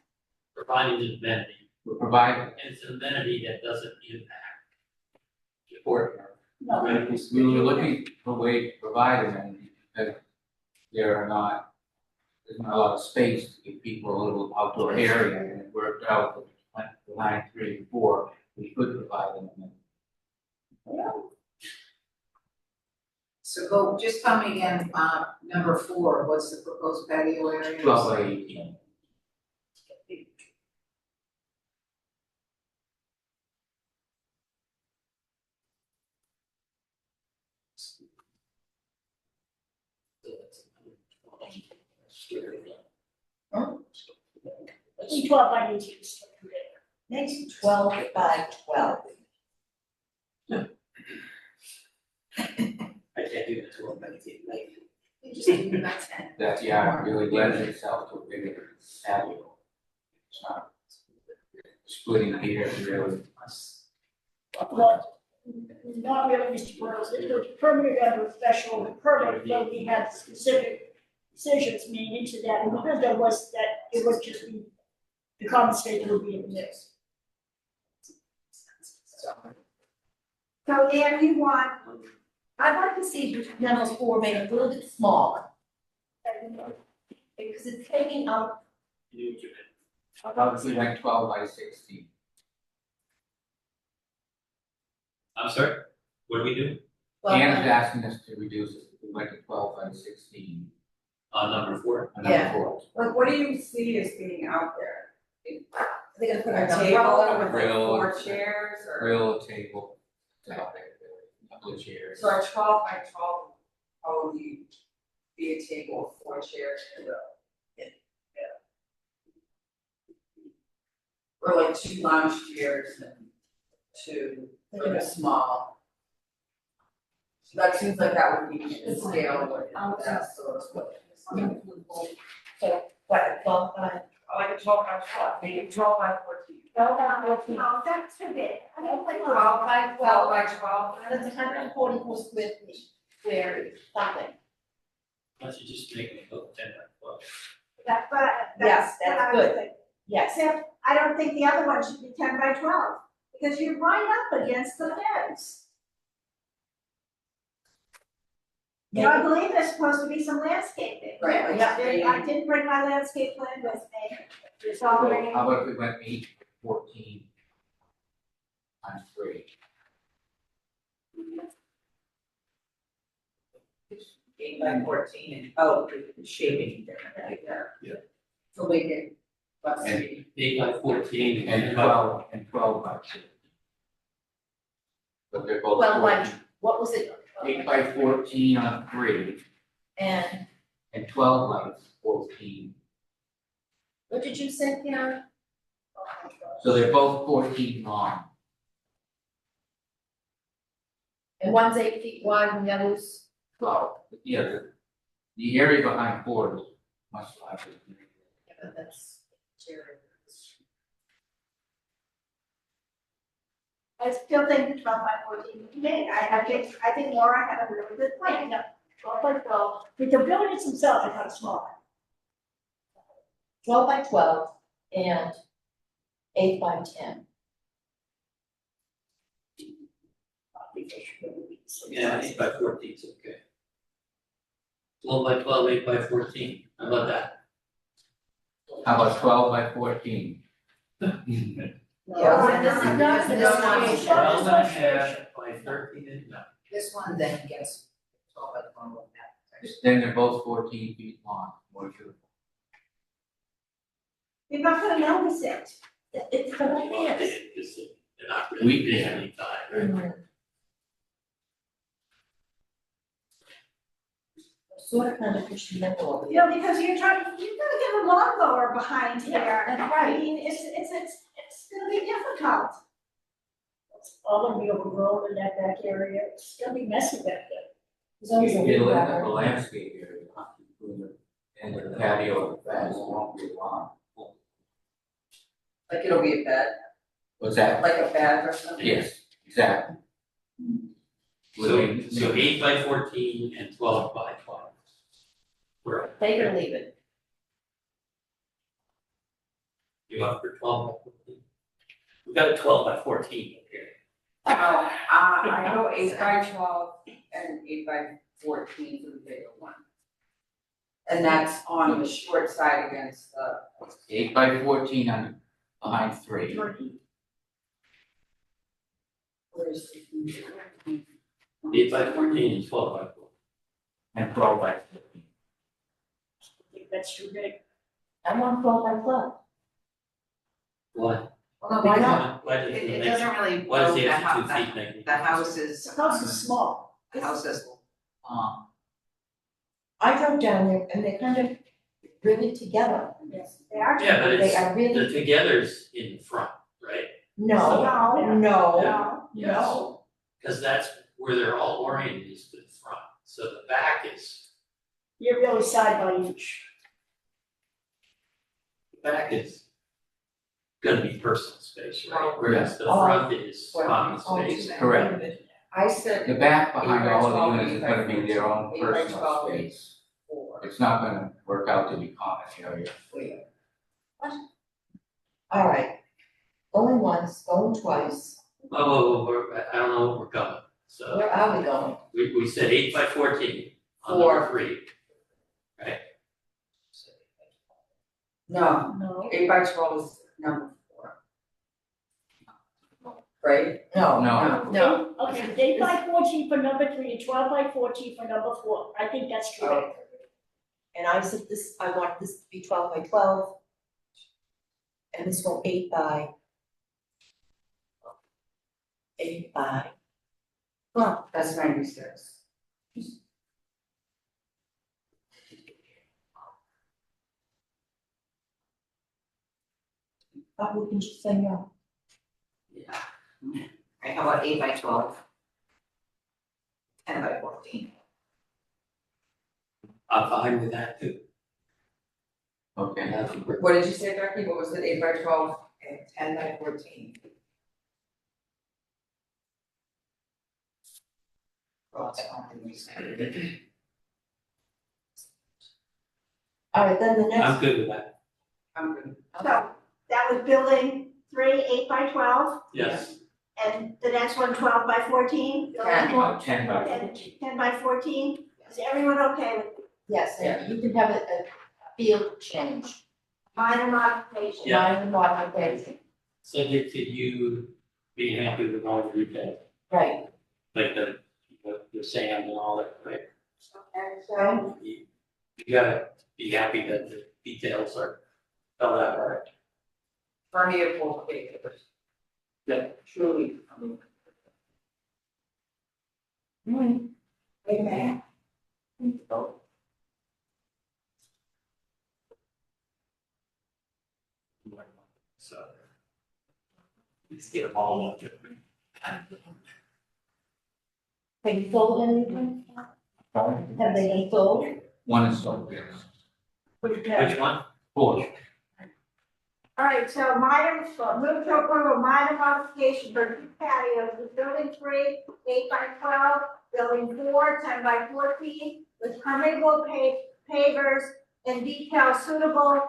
Providing an amenity, we're providing, and it's an amenity that doesn't impact the courtyard. No, we were looking for a way to provide amenity because there's not a lot of space to give people a little outdoor area, and it worked out with the line 3 and 4, we could provide them amenity. So just tell me again, number 4, what's the proposed patio area? 12 by 18. it's 12 by 18. Makes 12 by 12. I can't do that to a amenity. You just do about 10. That, yeah, really lends itself to a bigger patio. It's not splitting hairs really. Well, not really, Mr. Burrows, it was permitted under a special permit, but we had specific decisions made into that, and because there was that, it would just be, the common state would be in this. So there you want, I'd like to see number 4 made a little bit smaller. Because it's taking out, Probably like 12 by 16. I'm sorry, what do we do? well, Anna's asking us to reduce it, we went to 12 by 16. On number 4. on number Yeah. 4. Like, what do you see as being out there? They're gonna put A an table umbrella with like Grill. 4 chairs or? Grill, table, couple of chairs. So a 12 by 12 probably be a table with 4 chairs and a grill. Or like 2 lounge chairs and 2 like a small. So that seems like that would be the scale of what that's sort of what. So, what, 12 by? I like a 12 by 12, maybe 12 by 14. No, that's too big. I don't like 12 by 12 by 12. That's 144 square feet, square something. Why don't you just make it look 10 by 12? that, but Yes, that's what that's I was good. thinking. Yes, Except I don't think the other one should be 10 by 12, because you're right up against the fence. You know, I believe there's supposed to be some landscaping. Right, which yeah. I didn't bring my landscape plan with me. It's already. How about if we went 8 by 14 times 3? 8 by 14, and the shaping different, Yeah. so we can, let's And- see. 8 by 14 And 12 by 6. But they're both 12 by, 14. what was it? 8 by 14 on 3, And and 12 by 14. what did you say, Karen? So they're both 14 long. And one's 8 feet wide and the other's 12. Yeah, the area behind 4 is much larger. yeah, but that's Jerry. I still think the 12 by 14 would be big. I think Laura had a really good plan. 12 by 12. The buildings themselves are kind of small. 12 by 12 and 8 by 10. Yeah, 8 by 14 is okay. 12 by 12, 8 by 14, how about that? How about 12 by 14? Yeah, this is not- this is not- this is 12 and a half by 13, no. This one then gets 12 by 12 with that. Then they're both 14 feet long, more beautiful. You're not gonna notice it. It's for the Well, fence. they're not really We- big anytime, right? Mhm. Sort of kind of push the middle over You know, because you're gonna get a lawnmower behind here. Yeah, that's I right. mean, it's gonna be difficult. It's all gonna be overgrown in that back area. It's gonna be messy back there. There's always a It'll weed end up whacker. a landscape area, and the patio, the fence won't be long. Like it'll be a bed, What's that? like a bed or something? Yes, exactly. So 8 by 14 and 12 by 12. Where, Take it or leave it. you up for 12 by 14? We've got a 12 by 14 here. Oh, I go 8 by 12 and 8 by 14 for the bigger one. And that's on the short side against the, 8 by 14 on, behind 3. Where's 8 by 14 and 12 by 12. And 12 by 15. I think that's too big. I want 12 by 12. Why? Well, Why not? Why does It, it it make, doesn't really, why does well, the the extra 2 house, feet make? the house is, The house is small. the house is, I drove down there and they're kind of riveted together. Yes, they are. Yeah, but They it's, are really, the together's in the front, right? no, No, no, no. no. Because that's where they're all oriented is to the front, so the back is, You're really side by each. the back is gonna be personal space, right? Whereas the Oh. front is Well, common oh, space. Correct. I said. The back behind 8 by all of 12, the units is 8 by gonna be their own 14, 8 by personal 12 space. is 4. It's not gonna work out to be common area. All right. Going once, going twice. I don't know what we're going, so Where are we going? we said 8 by 14 on Four. number 3. Right? no, No. 8 by 12 is number 4. Right? No. No. No. Okay, 8 by 14 for number 3 and 12 by 14 for number 4. I think that's true. Oh. And I said this, I want this to be 12 by 12. And this one 8 by. Well, That's 96. we can just say no. Yeah. Right, how about 8 by 12? 10 by 14. I'm fine with that too. Okay. That's great. What did you say, Becky? What was it, 8 by 12? And 10 by 14. Well, that's only reason. All right, then the I'm next, good with that. I'm good. So that was building 3, 8 by 12, Yes. and the next one 12 by 14? Ten. About 10 by Okay, 14. 10 by 14? Is everyone okay with yes, and you can have a field change, minor modification? Yeah. minor modification, Subject to you being happy with all the details, right? like the sand and all that, right? Okay, so, You gotta be happy that the details are spelled out right. Permeable pavers. Yeah. Truly. wait a minute. So. Let's get them all up. Have you sold anything? Have they been sold? One is sold, yes. Which one? Four. All right, so move to approve a minor modification for 2 patios, with building 3, 8 by 12, building 4, 10 by 14, with permeable pavers and details suitable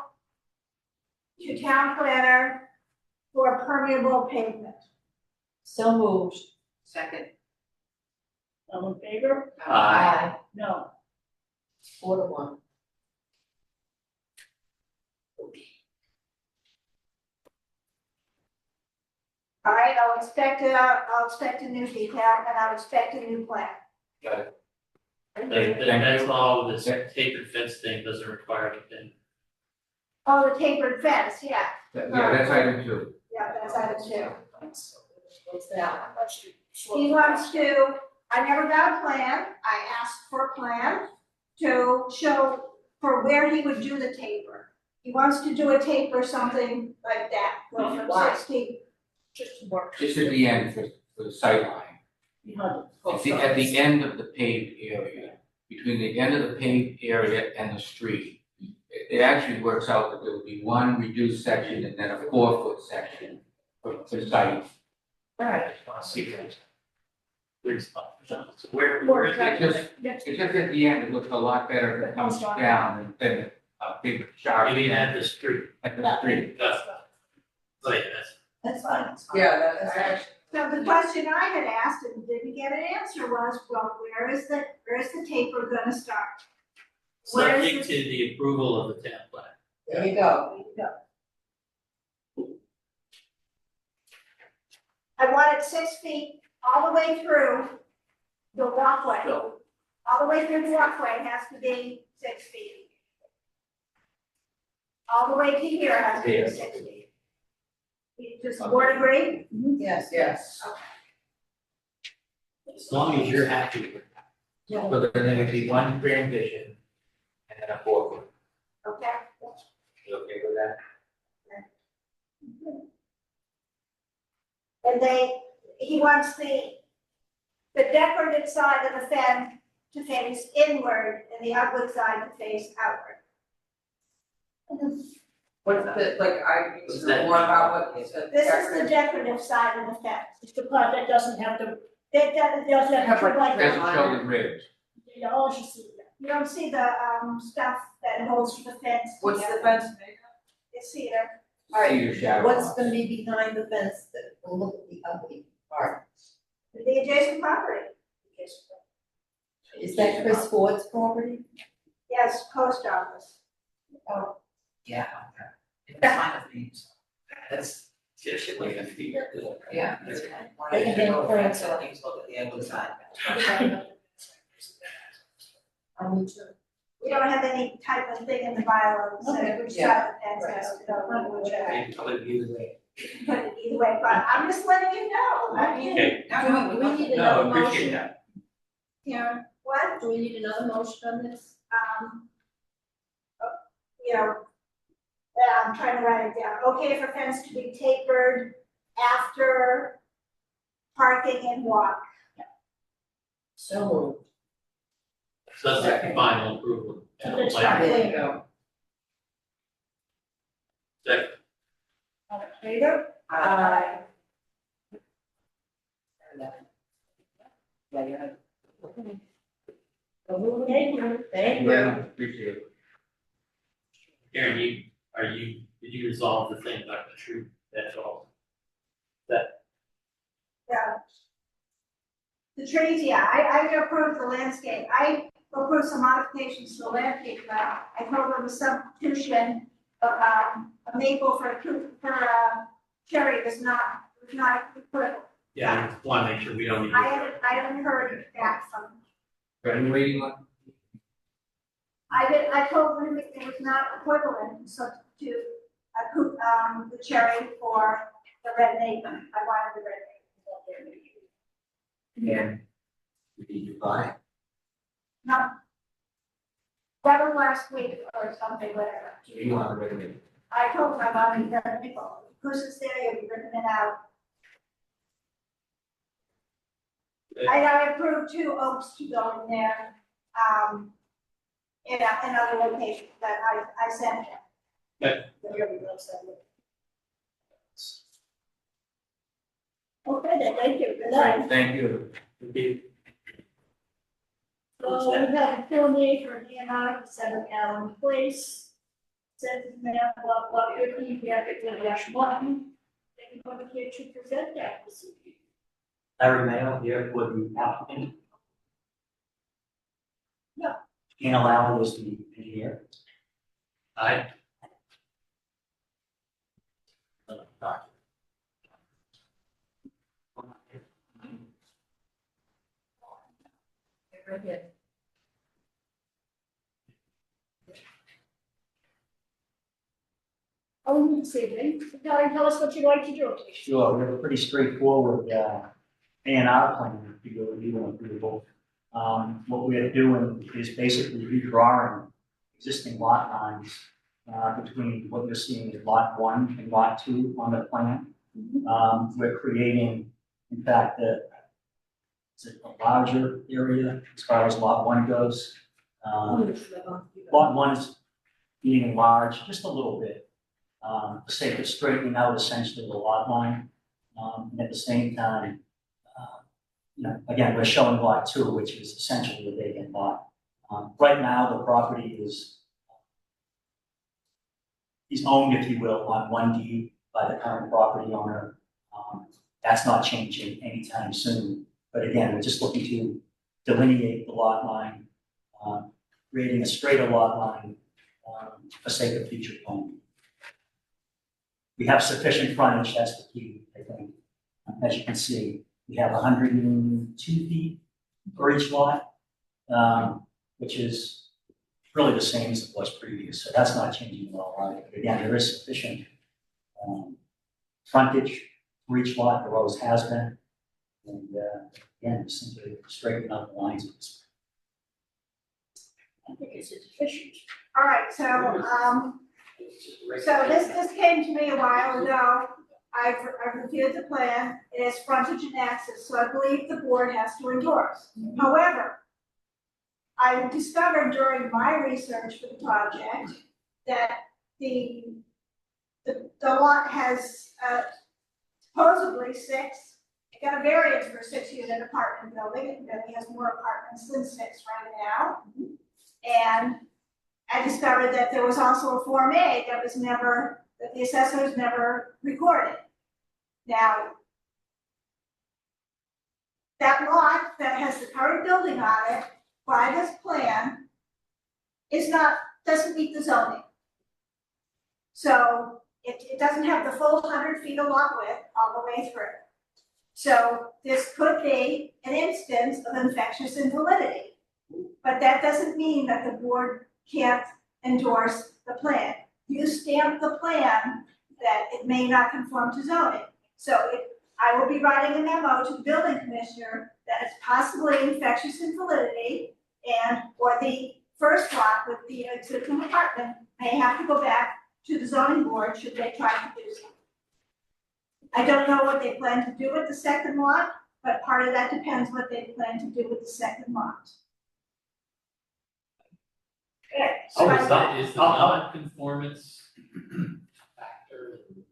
to town planner for permeable pavement. So moved. Second. All in favor? Aye. No. 4-1. All right, I'll expect a new detail, and I'll expect a new plan. Got it. That's all, this tapered fence thing doesn't require anything. Oh, the tapered fence, yeah, Yeah, that's item 2. yeah, that's item 2. What's that? He wants to, I never got a plan, I asked for a plan to show for where he would do the taper. He wants to do a taper, something like that, go from Why? 60. Just work. Just at the end for the sight line. Behind At the end of the paved area, between the end of the paved area and the street, it actually works out that there will be one reduced section and then a 4-foot section for sight. Right. Where is It's just at the end, it looks a lot better if it comes down than a big sharp. You mean at the street? At the street. Oh, yeah, That's fine. Yeah, that's actually. So the question I had asked and didn't get an answer was, well, where is the taper gonna start? Where is subject to the approval of the town plan. There you go. I want it 6 feet all the way through the walkway. All the way through the walkway has to be 6 feet. All the way to here has to be 6 feet. Does the board agree? Yes. Yes. As long as you're happy with that. So then there would be one transition and then a 4-foot. Okay. You okay with that? And he wants the decorative side of the fence to face inward and the ugly side to face outward. What's the, like, I need What's to that know more mean? about what is the. This is the decorative side of the fence. It's the part that doesn't have the, It doesn't have Have to like, Doesn't show the ridge. you know, all you see there. you don't see the stuff that holds the fence What's the together. fence made It's cedar. All right, Cedar shadow. what's gonna be behind the fence that will look at the ugly part? The adjacent property. Is that Chris Ford's property? Yes, post office. Oh, Yeah. It's fine with me. That's just like a fee. Yeah. They can hang plants Things look at the ugly side. I need to. We don't have any type of thing in the bylaws that says which side of the fence has to go, which way. Maybe tell it either way. Put it either way, but I'm just letting you know, I mean, Okay, Do we need no, another I appreciate motion? that. Karen, what, do we need another motion on this? you know, I'm trying to write it down, okay for fence to be tapered after parking and walk. So Subject to final approval. That's moved. right. There you go. Second. All in favor? Aye. Yeah, you're right. Thank you. Thank you. Appreciate it. Karen, did you resolve the thing about the tree? That's all. Yeah. The trees, yeah, I approved the landscape, I approved some modifications to the landscape plan. I told them the substitution of, a maple for a cherry was not equivalent. Yeah, I want to make sure we don't need. I haven't heard back from, Are you waiting on? I told them it was not equivalent, to substitute, the cherry for the red maple, I wanted the red maple. Yeah. We need to buy. No. That was last week or something, whatever. You want to regulate. I told them about it, the nickel, because it's there, you'll be ripping it out. I approved 2 oaks to go in there, in other locations that I sent you. Okay. Okay, then, thank you, good night. Thank you. So we have a film made for DNR, 7 Allen Place. Says map, lot 15, -1. Anybody here to present that this evening? Larry Mayo here for the applicant. Yeah. Ian Lau was the engineer. Aye. Right here. Oh, this evening, tell us what you'd like to do. Sure, we have a pretty straightforward, A&R plan to go review and approval. What we're doing is basically redrawing existing lot lines, between what you're seeing as lot 1 and lot 2 on the plan. We're creating, in fact, it's a larger area as far as lot 1 goes. Lot 1 is being enlarged just a little bit, for the sake of straightening out essentially the lot line. And at the same time, again, we're showing lot 2, which is essentially a vacant lot. Right now, the property is owned, if you will, on 1 deed by the current property owner. That's not changing anytime soon. But again, we're just looking to delineate the lot line, creating a straighter lot line, for sake of future planning. We have sufficient frontage, that's the key, I think. As you can see, we have 102 feet for each lot, which is really the same as it was previous, so that's not changing at all, right? But again, there is sufficient frontage for each lot, there always has been. And again, simply straighten out the lines of this. I think it's sufficient. All right, so this came to me a while ago. I've reviewed the plan, it has frontage and access, so I believe the board has to endorse. However, I discovered during my research for the project that the lot has supposedly 6, it got a variance for a 6-unit apartment building, it really has more apartments than 6 right now. And I discovered that there was also a Form A that the assessors never recorded. Now, that lot that has the current building on it, by this plan, doesn't meet the zoning. So it doesn't have the full 100 feet of lot width all the way through. So this could be an instance of infectious invalidity. But that doesn't mean that the board can't endorse the plan. You stamp the plan that it may not conform to zoning. So I will be writing a memo to the building commissioner that it's possibly infectious in validity, and, or the first lot with the existing apartment may have to go back to the zoning board should they try to do so. I don't know what they plan to do with the second lot, but part of that depends what they plan to do with the second lot. Okay, so Oh, I- it's not- Is the I'll- non-conformance factor in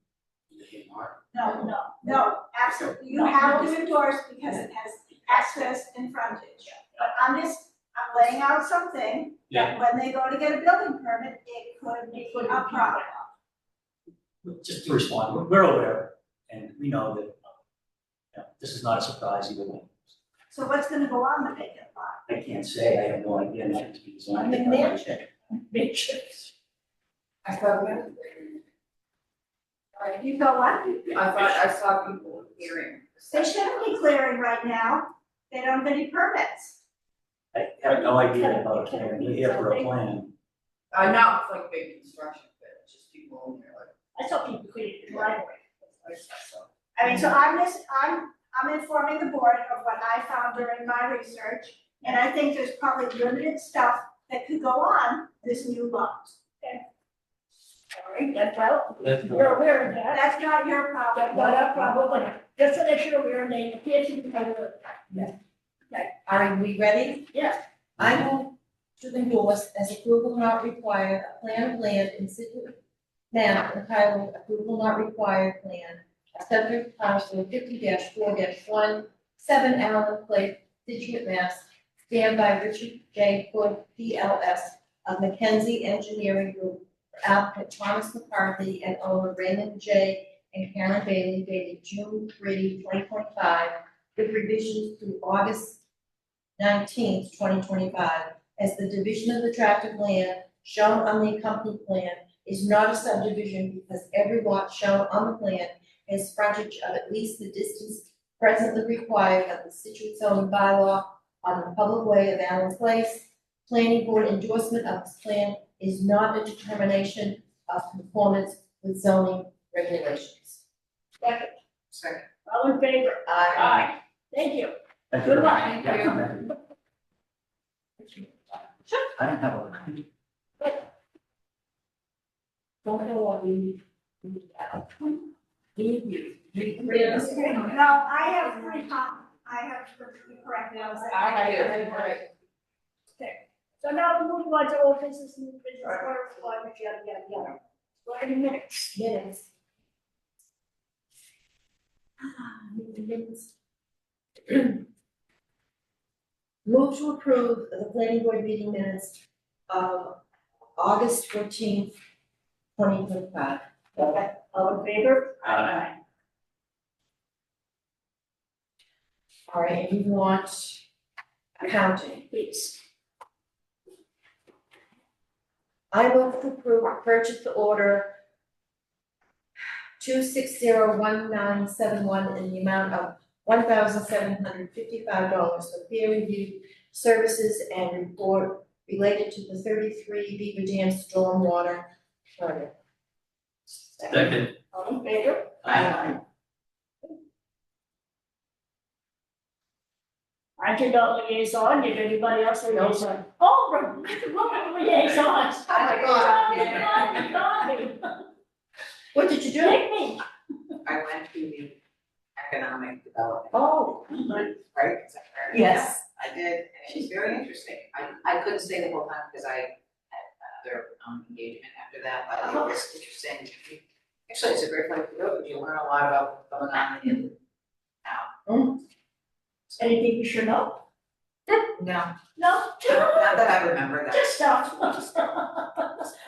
the A&R? No, absolutely, you have to endorse because it has access and frontage. But I'm laying out something that when they go to get a building permit, it could be a problem. Just to respond, we're aware, and we know that, this is not a surprise either way. So what's gonna go on the vacant lot? I can't say, I have no idea, nothing to be designed. I'm in mansion. Matrix. I thought that. You go what? I thought I saw people hearing. They shouldn't be clearing right now, they don't have any permits. I have no idea about it, we're here for a plan. Not with like big construction, but just people in there like. I saw people cleaning the driveway. I mean, so I'm informing the board of what I found during my research, and I think there's probably limited stuff that could go on this new lot. All right, that's well, That's we're aware of that. That's not your That's problem. not our problem, but just so that you're aware, and they appear to be aware of that. Are we ready? Yes. I move to endorse as approval not required, a plan of land in Scituate, map entitled approval not required plan, a subject parcel 50-4-1, 7 Allen Place, Scituate, Mass. Stamped by Richard J. Hood, PLS of Mackenzie Engineering Group, for applicant Thomas McCarthy and owner Raymond J. and Karen Bailey, dated June 3, 2025, with revisions through August 19th, 2025, as the division of the tract of land shown on the accompanying plan is not a subdivision because every lot shown on the plan has frontage of at least the distance presently required of the Scituate zoning bylaw on the public way of Allen Place. Planning board endorsement of this plan is not a determination of conformance with zoning regulations. Second. All in favor? Aye. Thank you. Thank Good you. luck. Thank you. I don't have a. Don't know what we need. No, I have three I have to correct those. So now we're moving on to old business, new business, correspondence, yada, yada, yada. What are the minutes? Minutes. Move to approve the planning board meeting minutes of August 14th, 2025. Okay, all in favor? Aye. All right, and you want accounting. Please. I move to approve purchase order 2601971 in the amount of $1,755 for peer review services and report related to the 33 Beaver Dam stormwater project. Second. All in favor? Aye. I did not liaison, did anybody else liaison? Oh, look at liaisons. Oh my God. What did you do? Pick me. I went to the economic development. Oh. Right? Is that correct? Yes. I did, and it was very interesting. I couldn't stay the whole time because I had another engagement after that, but it was interesting. Actually, it's a great place to go, because you learn a lot about what's going on in town. Anything you should know? No, No? not that I remember that. Just stuff.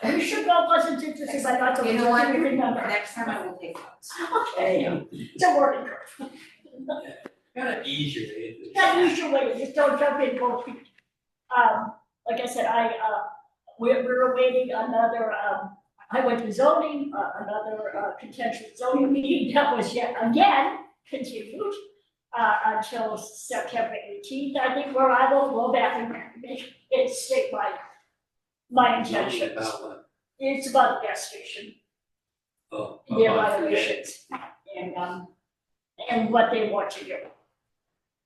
You should know wasn't interesting, but not to You know what? remember. Next time I will take notes. Okay, it's a working group. Gotta ease your way. That usually, just don't jump in both feet. Like I said, we're awaiting another, I went to zoning, another contentious zoning meeting that was yet again continued until September 18th, I think, where I will go back and make it state my my intentions. About what? It's about the gas station, Oh, their okay. violations, and what they want to do.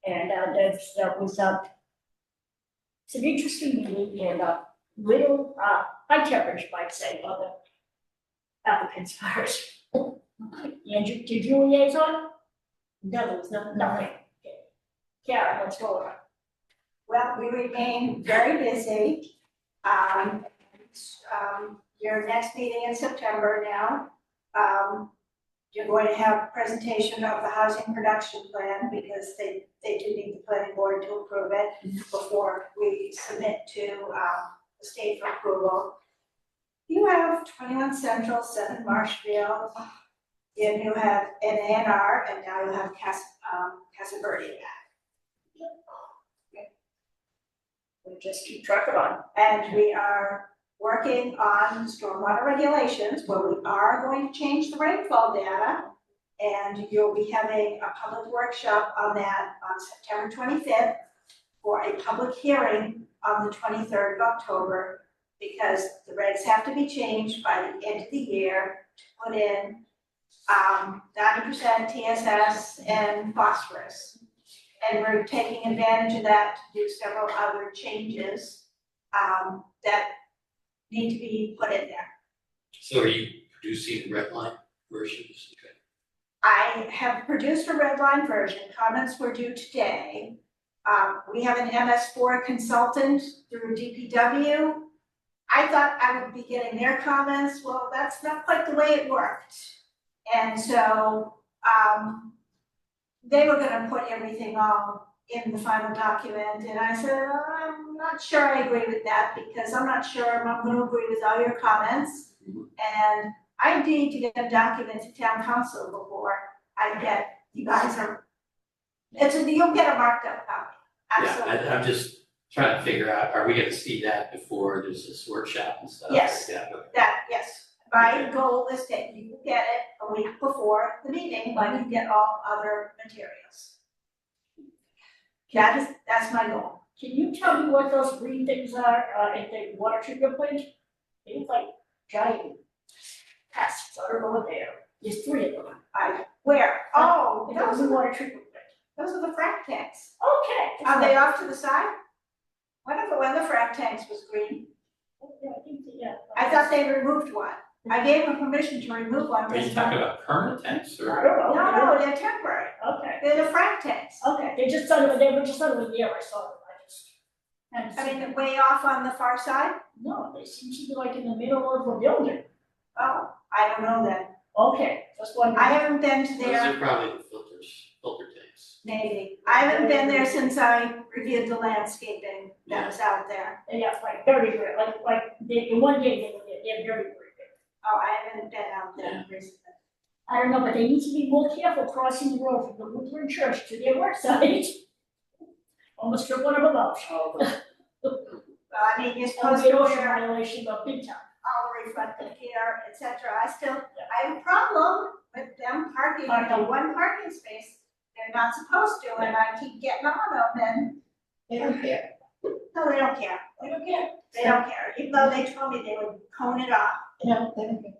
And, that was, it's an interesting meeting and, little, high temperature, might say, of the applicants first. Andrew, did you liaison? No, there was nothing. Nothing. Okay. Karen, what's going on? Well, we remain very busy. Your next meeting in September now, you're going to have a presentation of the housing production plan because they do need the planning board to approve it before we submit to, the state for approval. You have 21 Central, 7 Marshfield, and you have an A&R, and now you have Casa Verde back. We just keep trucking on. And we are working on stormwater regulations, where we are going to change the rainfall data. And you'll be having a public workshop on that on September 25th for a public hearing on the 23rd of October, because the regs have to be changed by the end of the year to put in 90% TSS and phosphorus. And we're taking advantage of that to do several other changes that need to be put in there. So are you producing red line versions? I have produced a red line version, comments were due today. We have an MS4 consultant through DPW. I thought I would be getting their comments, well, that's not quite the way it worked. And so, they were gonna put everything all in the final document, and I said, I'm not sure I agree with that, because I'm not sure I'm gonna agree with all your comments. And I need to get a document to town council before I get, you guys are, you'll get a marked up copy, absolutely. Yeah, I'm just trying to figure out, are we gonna see that before there's this workshop and stuff? Yes. Yeah. Yes, my goal is that you will get it a week before the meeting, like you get all other materials. That's my goal. Can you tell me what those green things are, at the water treatment plant? They look like giant pests, I don't know what they are. There's 3 of them. Where? Oh, At those the are, new water treatment plant. those are the frac tanks. Okay. Are they off to the side? When the frac tanks was green, Yeah, I think, yeah. I thought they removed one. I gave them permission to remove one Are you this talking time. about permanent tanks I or? don't know. No, they're temporary. Okay, They're the frac tanks. okay, they were just under the air, I saw them, I mean, they're way off on the far side? no, they seem to be like in the middle of a building. Oh, I don't know then. Okay, just wondering. I haven't been to Those there, are probably the filter tanks. maybe. I haven't been there since I reviewed the landscaping that was out there. Yeah, like very good, like, in one day, they're very good. Oh, I haven't been out there recently. I don't know, but they need to be more careful crossing the road from the Lutheran church to their work site. Almost took one of them out. Well, I mean, you're Oh, supposed they to also wear violation of big time. all the reflective gear, et cetera. I have a problem with them parking in the one parking space they're not supposed to, and I keep getting on them, and They don't care. no, they don't care. They don't care. They don't care, even though they told me they would cone it off. No, they don't care.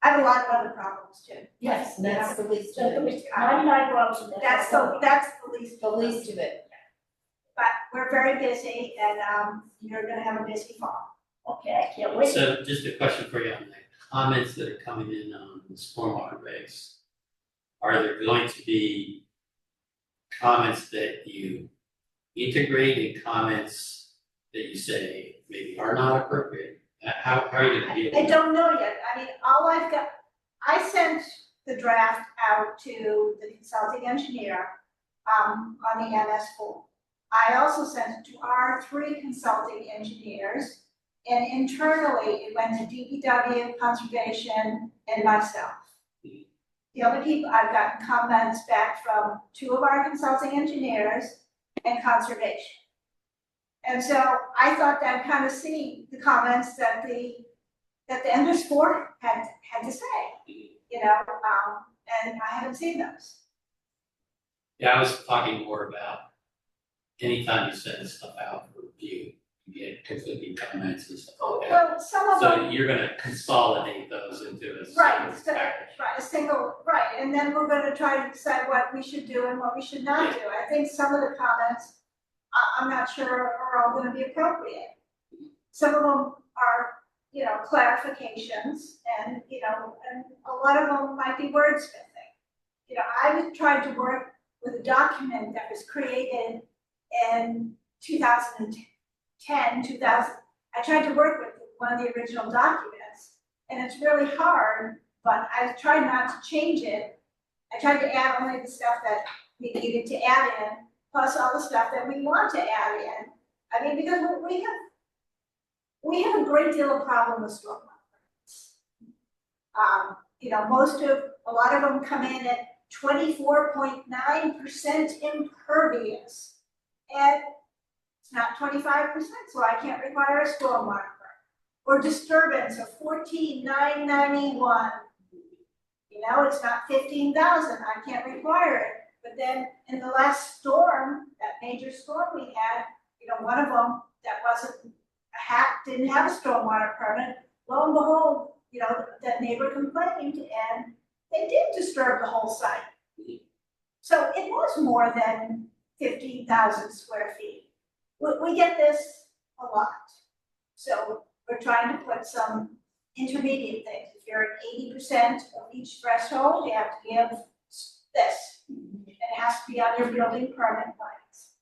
I have a lot of other problems too. Yes, And that's the least so of the it. least, 99 problems. and That's the least. The least of it. But we're very busy, and you're gonna have a busy fall. Okay, I can't wait. So just a question for you on the comments that are coming in on the stormwater regs. Are there going to be comments that you integrate and comments that you say maybe are not appropriate? How are you gonna deal with I that? don't know yet, I mean, all I've got, I sent the draft out to the consulting engineer, on the MS4. I also sent it to our 3 consulting engineers, and internally, it went to DPW, conservation, and myself. The only people, I've gotten comments back from 2 of our consulting engineers and conservation. And so I thought I'd kind of see the comments that the MS4 had to say, you know, and I haven't seen those. Yeah, I was talking more about anytime you send stuff out for review, You get conflicting comments and stuff like that. Well, some of them. So you're gonna consolidate those into a Right, single so, package. right, a single, right, and then we're gonna try to decide what we should do and what we should not do. I think some of the comments, I'm not sure are all gonna be appropriate. Some of them are, you know, clarifications and, you know, and a lot of them might be wordsmithing. You know, I've tried to work with a document that was created in 2010, 2000. I tried to work with one of the original documents, and it's really hard, but I tried not to change it. I tried to add only the stuff that we needed to add in, plus all the stuff that we want to add in. I mean, because we have a great deal of problem with stormwater permits. You know, a lot of them come in at 24.9% impervious. And it's not 25%, so I can't require a stormwater permit. Or disturbance of 14,991. You know, it's not 15,000, I can't require it. But then in the last storm, that major storm we had, you know, one of them that didn't have a stormwater permit, lo and behold, you know, that neighbor complained and they did disturb the whole site. So it was more than 15,000 square feet. We get this a lot. So we're trying to put some intermediate things. If you're at 80% of each threshold, you have to give this. It has to be on your building permit plans.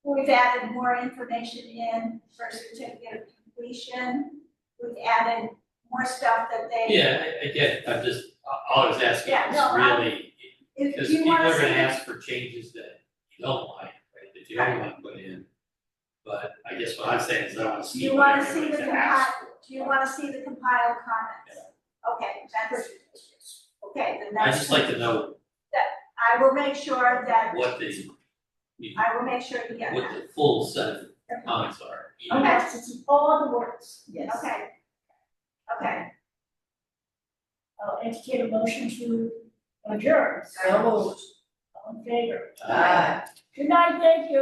We've added more information in for certificate of completion. We've added more stuff that they. Yeah, again, all I was asking Yeah, is no, really, If because you people wanna are gonna see, ask for changes that you don't like, right, that you don't want to put in. But I guess what I'm saying is I want to do see you what wanna see the everybody's asked for. do you wanna see the compiled comments? Okay, okay, then I that's. just like to know I will make sure that, what I will make sure you get what that. the full set of comments are. even Okay. if- It's all the words. Yes. Okay. Okay. I'll entertain a motion to adjourn. So moved. All in favor? Uh, Good night, thank you.